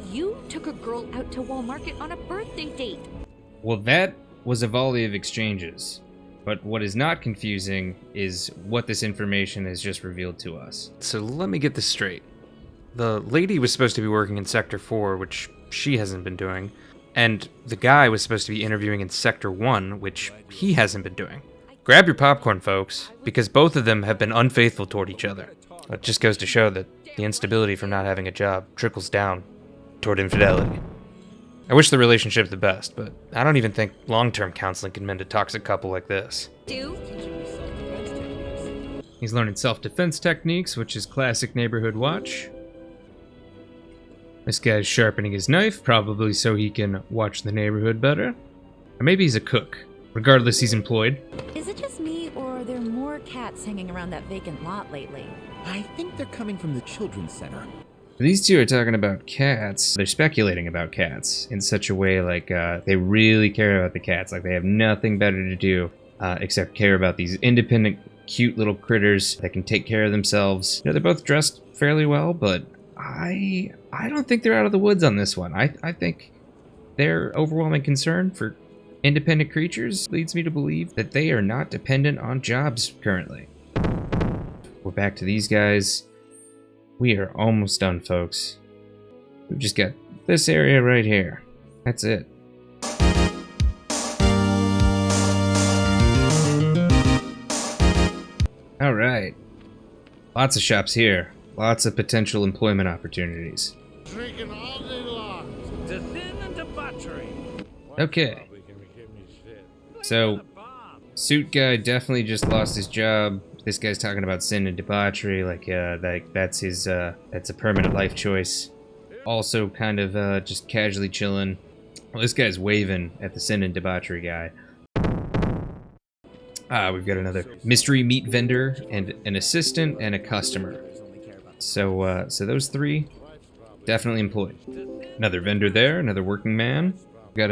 You took a girl out to Wall Market on a birthday date. Well, that was a volley of exchanges. But what is not confusing is what this information has just revealed to us. So let me get this straight. The lady was supposed to be working in Sector 4, which she hasn't been doing. And the guy was supposed to be interviewing in Sector 1, which he hasn't been doing. Grab your popcorn, folks, because both of them have been unfaithful toward each other. It just goes to show that the instability from not having a job trickles down toward infidelity. I wish the relationship the best, but I don't even think long-term counseling can mend a toxic couple like this. He's learning self-defense techniques, which is classic neighborhood watch. This guy's sharpening his knife, probably so he can watch the neighborhood better. Or maybe he's a cook. Regardless, he's employed. Is it just me, or are there more cats hanging around that vacant lot lately? I think they're coming from the children's center. These two are talking about cats. They're speculating about cats in such a way like they really care about the cats. Like they have nothing better to do except care about these independent, cute little critters that can take care of themselves. You know, they're both dressed fairly well, but I don't think they're out of the woods on this one. I think their overwhelming concern for independent creatures leads me to believe that they are not dependent on jobs currently. We're back to these guys. We are almost done, folks. We've just got this area right here. That's it. All right. Lots of shops here. Lots of potential employment opportunities. Drinking all day long. To thin and debauchery. Okay. So, suit guy definitely just lost his job. This guy's talking about sin and debauchery, like that's his that's a permanent life choice. Also kind of just casually chilling. Well, this guy's waving at the sin and debauchery guy. We've got another mystery meat vendor and an assistant and a customer. So those three definitely employed. Another vendor there, another working man. We've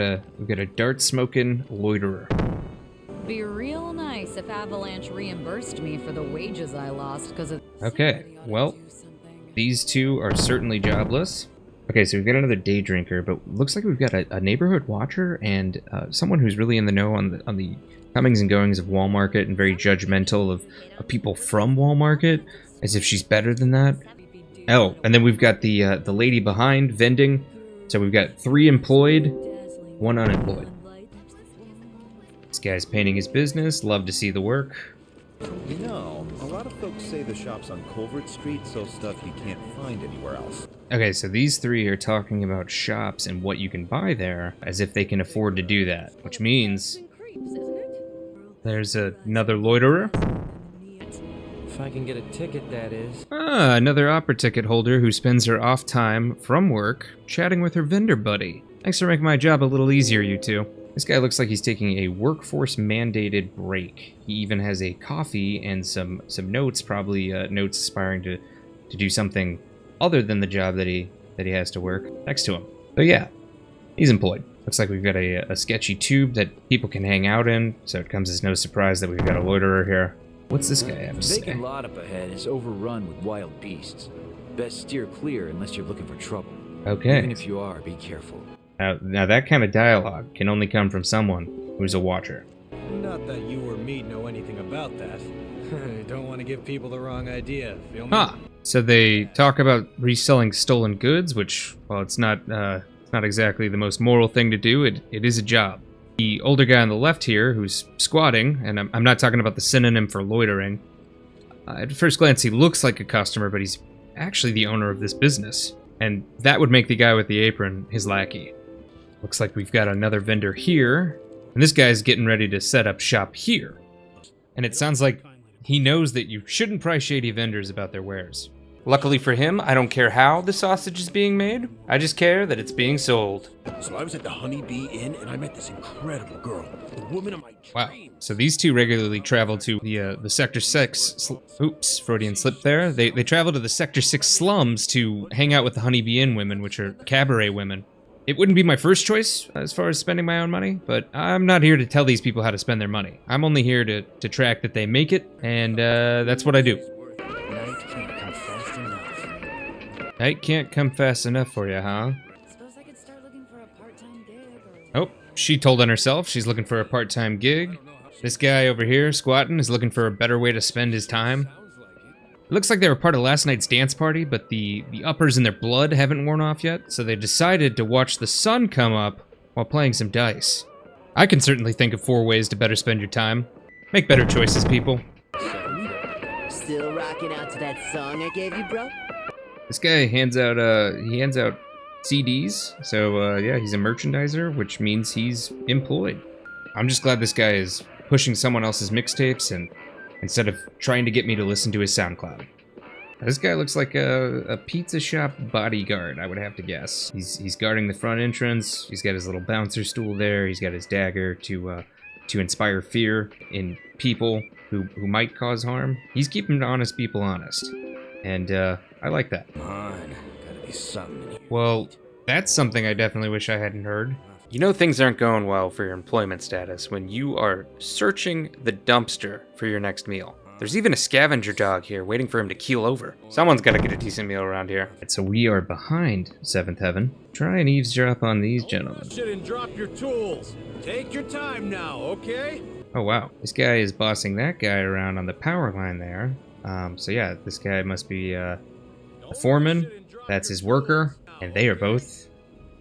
got a dart smoking loiterer. Be real nice if Avalanche reimbursed me for the wages I lost because of... Okay, well, these two are certainly jobless. Okay, so we've got another day drinker, but looks like we've got a neighborhood watcher and someone who's really in the know on the comings and goings of Wall Market and very judgmental of people from Wall Market, as if she's better than that. Oh, and then we've got the lady behind vending. So we've got 3 employed, 1 unemployed. This guy's painting his business. Love to see the work. You know, a lot of folks say the shop's on Culvert Street sells stuff you can't find anywhere else. Okay, so these 3 are talking about shops and what you can buy there, as if they can afford to do that. Which means there's another loiterer. If I can get a ticket, that is. Another opera ticket holder who spends her off time from work chatting with her vendor buddy. Thanks for making my job a little easier, you two. This guy looks like he's taking a workforce-mandated break. He even has a coffee and some notes, probably notes aspiring to do something other than the job that he that he has to work next to him. So yeah, he's employed. Looks like we've got a sketchy tube that people can hang out in, so it comes as no surprise that we've got a loiterer here. What's this guy have to say? The vacant lot up ahead is overrun with wild beasts. Best steer clear unless you're looking for trouble. Okay. Even if you are, be careful. Now that kind of dialogue can only come from someone who's a watcher. Not that you or me know anything about that. Don't want to give people the wrong idea, feel me? Huh. So they talk about reselling stolen goods, which, well, it's not exactly the most moral thing to do. It is a job. The older guy on the left here, who's squatting, and I'm not talking about the synonym for loitering. At first glance, he looks like a customer, but he's actually the owner of this business. And that would make the guy with the apron his lackey. Looks like we've got another vendor here. And this guy's getting ready to set up shop here. And it sounds like he knows that you shouldn't price shady vendors about their wares. Luckily for him, I don't care how the sausage is being made. I just care that it's being sold. So I was at the Honey Bee Inn and I met this incredible girl. The woman of my dreams. Wow. So these two regularly travel to the Sector 6... Oops, Freudian slip there. They travel to the Sector 6 slums to hang out with the Honey Bee Inn women, which are cabaret women. It wouldn't be my first choice as far as spending my own money, but I'm not here to tell these people how to spend their money. I'm only here to track that they make it, and that's what I do. Night can't come fast enough for you, huh? Suppose I could start looking for a part-time gig or... Oh, she told on herself she's looking for a part-time gig. This guy over here, squatting, is looking for a better way to spend his time. It looks like they were part of last night's dance party, but the uppers in their blood haven't worn off yet, so they decided to watch the sun come up while playing some dice. I can certainly think of 4 ways to better spend your time. Make better choices, people. Still rocking out to that song I gave you, bro? This guy hands out CDs, so yeah, he's a merchandiser, which means he's employed. I'm just glad this guy is pushing someone else's mixtapes and instead of trying to get me to listen to his SoundCloud. This guy looks like a pizza shop bodyguard, I would have to guess. He's guarding the front entrance. He's got his little bouncer stool there. He's got his dagger to inspire fear in people who might cause harm. He's keeping honest people honest, and I like that. Come on, gotta be something. Well, that's something I definitely wish I hadn't heard. You know things aren't going well for your employment status when you are searching the dumpster for your next meal. There's even a scavenger dog here waiting for him to keel over. Someone's gotta get a decent meal around here. So we are behind 7th Heaven. Try and eavesdrop on these gentlemen. Shit and drop your tools. Take your time now, okay? Oh wow, this guy is bossing that guy around on the power line there. So yeah, this guy must be a foreman. That's his worker, and they are both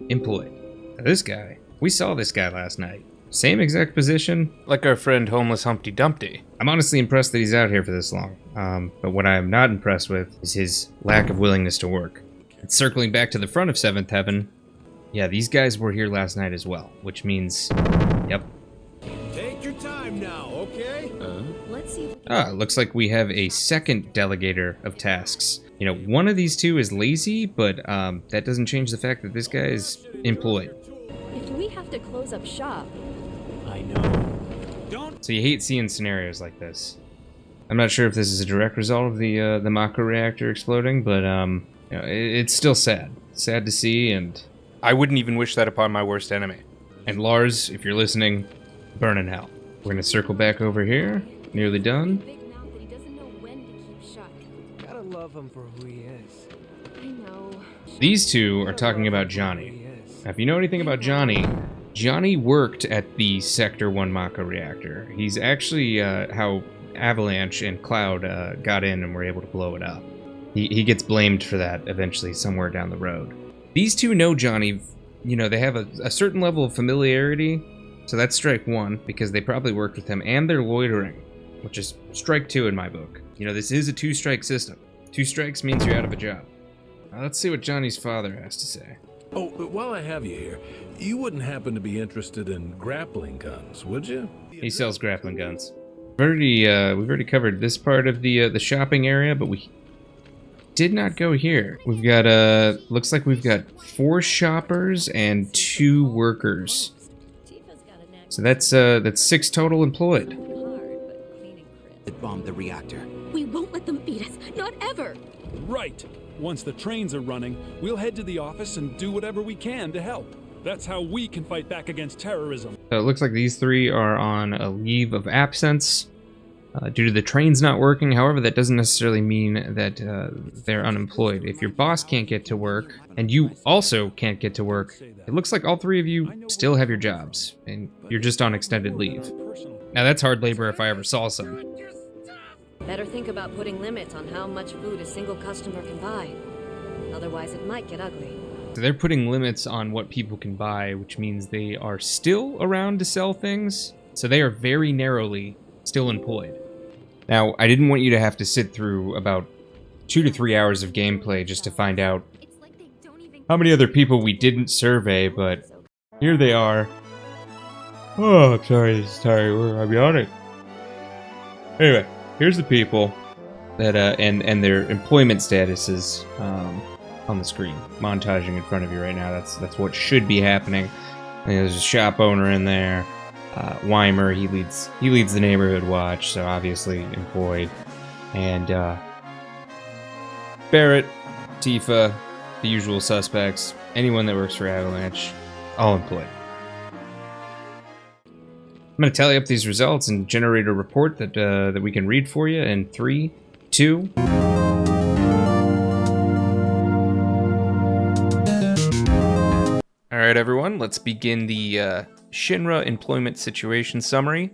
employed. Now this guy, we saw this guy last night. Same exact position, like our friend Homeless Humpty Dumpty. I'm honestly impressed that he's out here for this long, but what I am not impressed with is his lack of willingness to work. And circling back to the front of 7th Heaven, yeah, these guys were here last night as well, which means, yep. Take your time now, okay? Let's see. Looks like we have a second delegator of tasks. You know, one of these two is lazy, but that doesn't change the fact that this guy is employed. If we have to close up shop... I know. Don't. So you hate seeing scenarios like this. I'm not sure if this is a direct result of the Mako reactor exploding, but you know, it's still sad. Sad to see, and I wouldn't even wish that upon my worst enemy. And Lars, if you're listening, burn in hell. We're gonna circle back over here. Nearly done. Big mouth that he doesn't know when to keep shut. Gotta love him for who he is. I know. These two are talking about Johnny. Now, if you know anything about Johnny, Johnny worked at the Sector 1 Mako reactor. He's actually how Avalanche and Cloud got in and were able to blow it up. He gets blamed for that eventually somewhere down the road. These two know Johnny. You know, they have a certain level of familiarity, so that's strike 1, because they probably worked with him, and they're loitering, which is strike 2 in my book. You know, this is a 2-strike system. 2 strikes means you're out of a job. Now, let's see what Johnny's father has to say. Oh, but while I have you here, you wouldn't happen to be interested in grappling guns, would you? He sells grappling guns. We've already covered this part of the shopping area, but we did not go here. We've got looks like we've got 4 shoppers and 2 workers. So that's 6 total employed. It bombed the reactor. We won't let them beat us. Not ever. Right. Once the trains are running, we'll head to the office and do whatever we can to help. That's how we can fight back against terrorism. So it looks like these three are on a leave of absence due to the trains not working. However, that doesn't necessarily mean that they're unemployed. If your boss can't get to work, and you also can't get to work, it looks like all three of you still have your jobs, and you're just on extended leave. Now that's hard labor if I ever saw some. Better think about putting limits on how much food a single customer can buy. Otherwise, it might get ugly. So they're putting limits on what people can buy, which means they are still around to sell things. So they are very narrowly still employed. Now, I didn't want you to have to sit through about 2 to 3 hours of gameplay just to find out how many other people we didn't survey, but here they are. Oh, I'm sorry, this is tired. I'm yawning. Anyway, here's the people that and their employment statuses on the screen, montaging in front of you right now. That's what should be happening. And there's a shop owner in there. Weimer, he leads the neighborhood watch, so obviously employed. And Barrett, Tifa, the usual suspects, anyone that works for Avalanche, all employed. I'm going to tally up these results and generate a report that we can read for you in 3, 2. All right, everyone, let's begin the Shinra employment situation summary.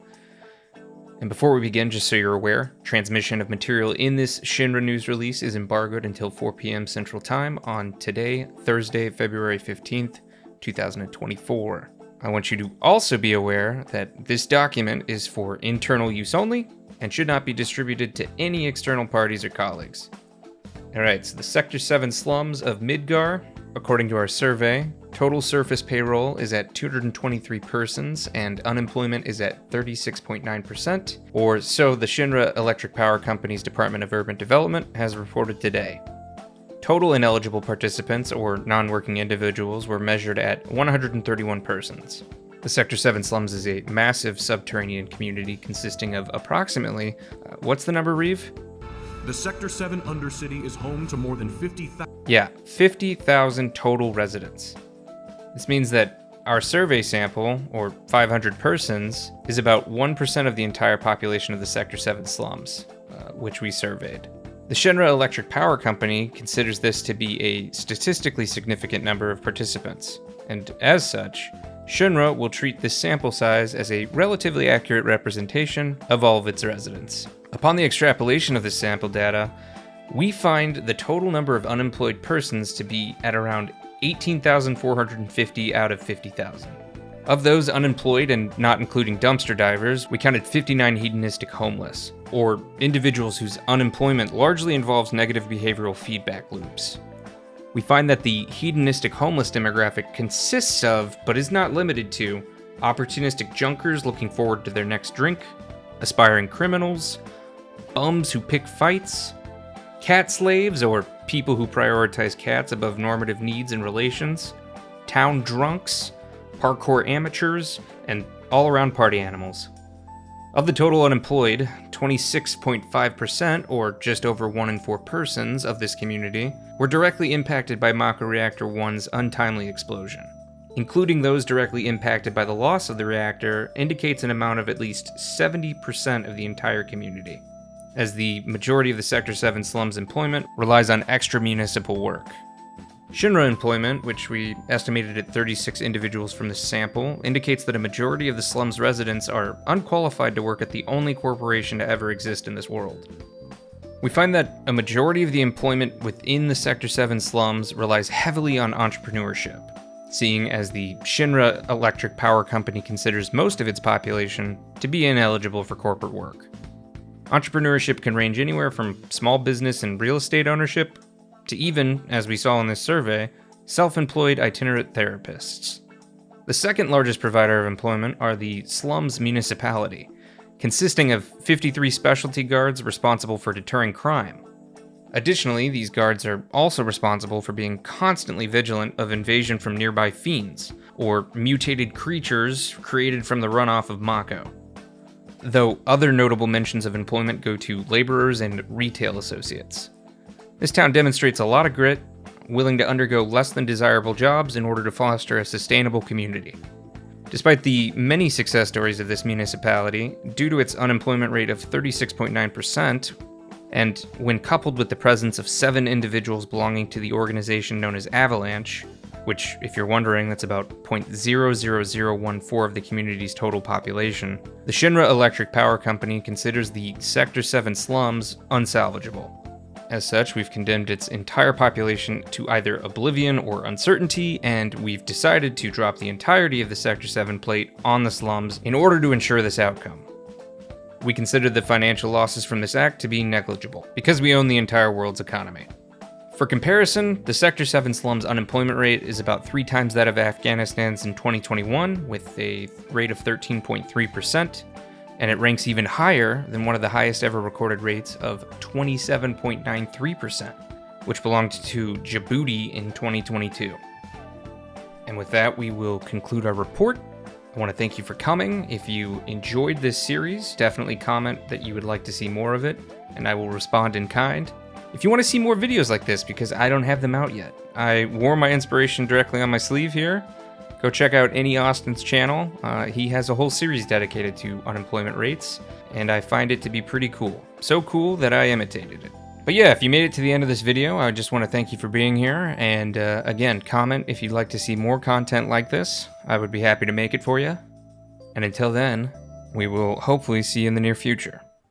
And before we begin, just so you're aware, transmission of material in this Shinra news release is embargoed until 4 p.m. Central Time on today, Thursday, February 15th, 2024. I want you to also be aware that this document is for internal use only and should not be distributed to any external parties or colleagues. Alright, so the Sector 7 slums of Midgar, according to our survey, total surface payroll is at 223 persons and unemployment is at 36.9%, or so the Shinra Electric Power Company's Department of Urban Development has reported today. Total ineligible participants, or non-working individuals, were measured at 131 persons. The Sector 7 slums is a massive subterranean community consisting of approximately, what's the number, Reeve? The Sector 7 Undercity is home to more than 50,000... Yeah, 50,000 total residents. This means that our survey sample, or 500 persons, is about 1% of the entire population of the Sector 7 slums, which we surveyed. The Shinra Electric Power Company considers this to be a statistically significant number of participants, and as such, Shinra will treat this sample size as a relatively accurate representation of all of its residents. Upon the extrapolation of this sample data, we find the total number of unemployed persons to be at around 18,450 out of 50,000. Of those unemployed and not including dumpster divers, we counted 59 hedonistic homeless, or individuals whose unemployment largely involves negative behavioral feedback loops. We find that the hedonistic homeless demographic consists of, but is not limited to, opportunistic junkers looking forward to their next drink, aspiring criminals, bums who pick fights, cat slaves or people who prioritize cats above normative needs and relations, town drunks, parkour amateurs, and all-around party animals. Of the total unemployed, 26.5%, or just over 1 in 4 persons of this community, were directly impacted by Mako Reactor 1's untimely explosion. Including those directly impacted by the loss of the reactor indicates an amount of at least 70% of the entire community, as the majority of the Sector 7 slums employment relies on extra-municipal work. Shinra employment, which we estimated at 36 individuals from this sample, indicates that a majority of the slum's residents are unqualified to work at the only corporation to ever exist in this world. We find that a majority of the employment within the Sector 7 slums relies heavily on entrepreneurship, seeing as the Shinra Electric Power Company considers most of its population to be ineligible for corporate work. Entrepreneurship can range anywhere from small business and real estate ownership to even, as we saw in this survey, self-employed itinerant therapists. The second largest provider of employment are the Slums Municipality, consisting of 53 specialty guards responsible for deterring crime. Additionally, these guards are also responsible for being constantly vigilant of invasion from nearby fiends, or mutated creatures created from the runoff of Mako. though other notable mentions of employment go to laborers and retail associates. This town demonstrates a lot of grit, willing to undergo less than desirable jobs in order to foster a sustainable community. Despite the many success stories of this municipality, due to its unemployment rate of 36.9%, and when coupled with the presence of 7 individuals belonging to the organization known as Avalanche, which, if you're wondering, that's about 0.00014 of the community's total population, the Shinra Electric Power Company considers the Sector 7 slums unsalvageable. As such, we've condemned its entire population to either oblivion or uncertainty, and we've decided to drop the entirety of the Sector 7 plate on the slums in order to ensure this outcome. We consider the financial losses from this act to be negligible, because we own the entire world's economy. For comparison, the Sector 7 slums unemployment rate is about 3 times that of Afghanistan's in 2021, with a rate of 13.3%, and it ranks even higher than one of the highest ever recorded rates of 27.93%, which belonged to Djibouti in 2022. And with that, we will conclude our report. I want to thank you for coming. If you enjoyed this series, definitely comment that you would like to see more of it, and I will respond in kind. If you want to see more videos like this, because I don't have them out yet, I wore my inspiration directly on my sleeve here. Go check out Any Austin's channel. He has a whole series dedicated to unemployment rates, and I find it to be pretty cool. So cool that I imitated it. But yeah, if you made it to the end of this video, I just want to thank you for being here, and again, comment if you'd like to see more content like this. I would be happy to make it for you. And until then, we will hopefully see you in the near future.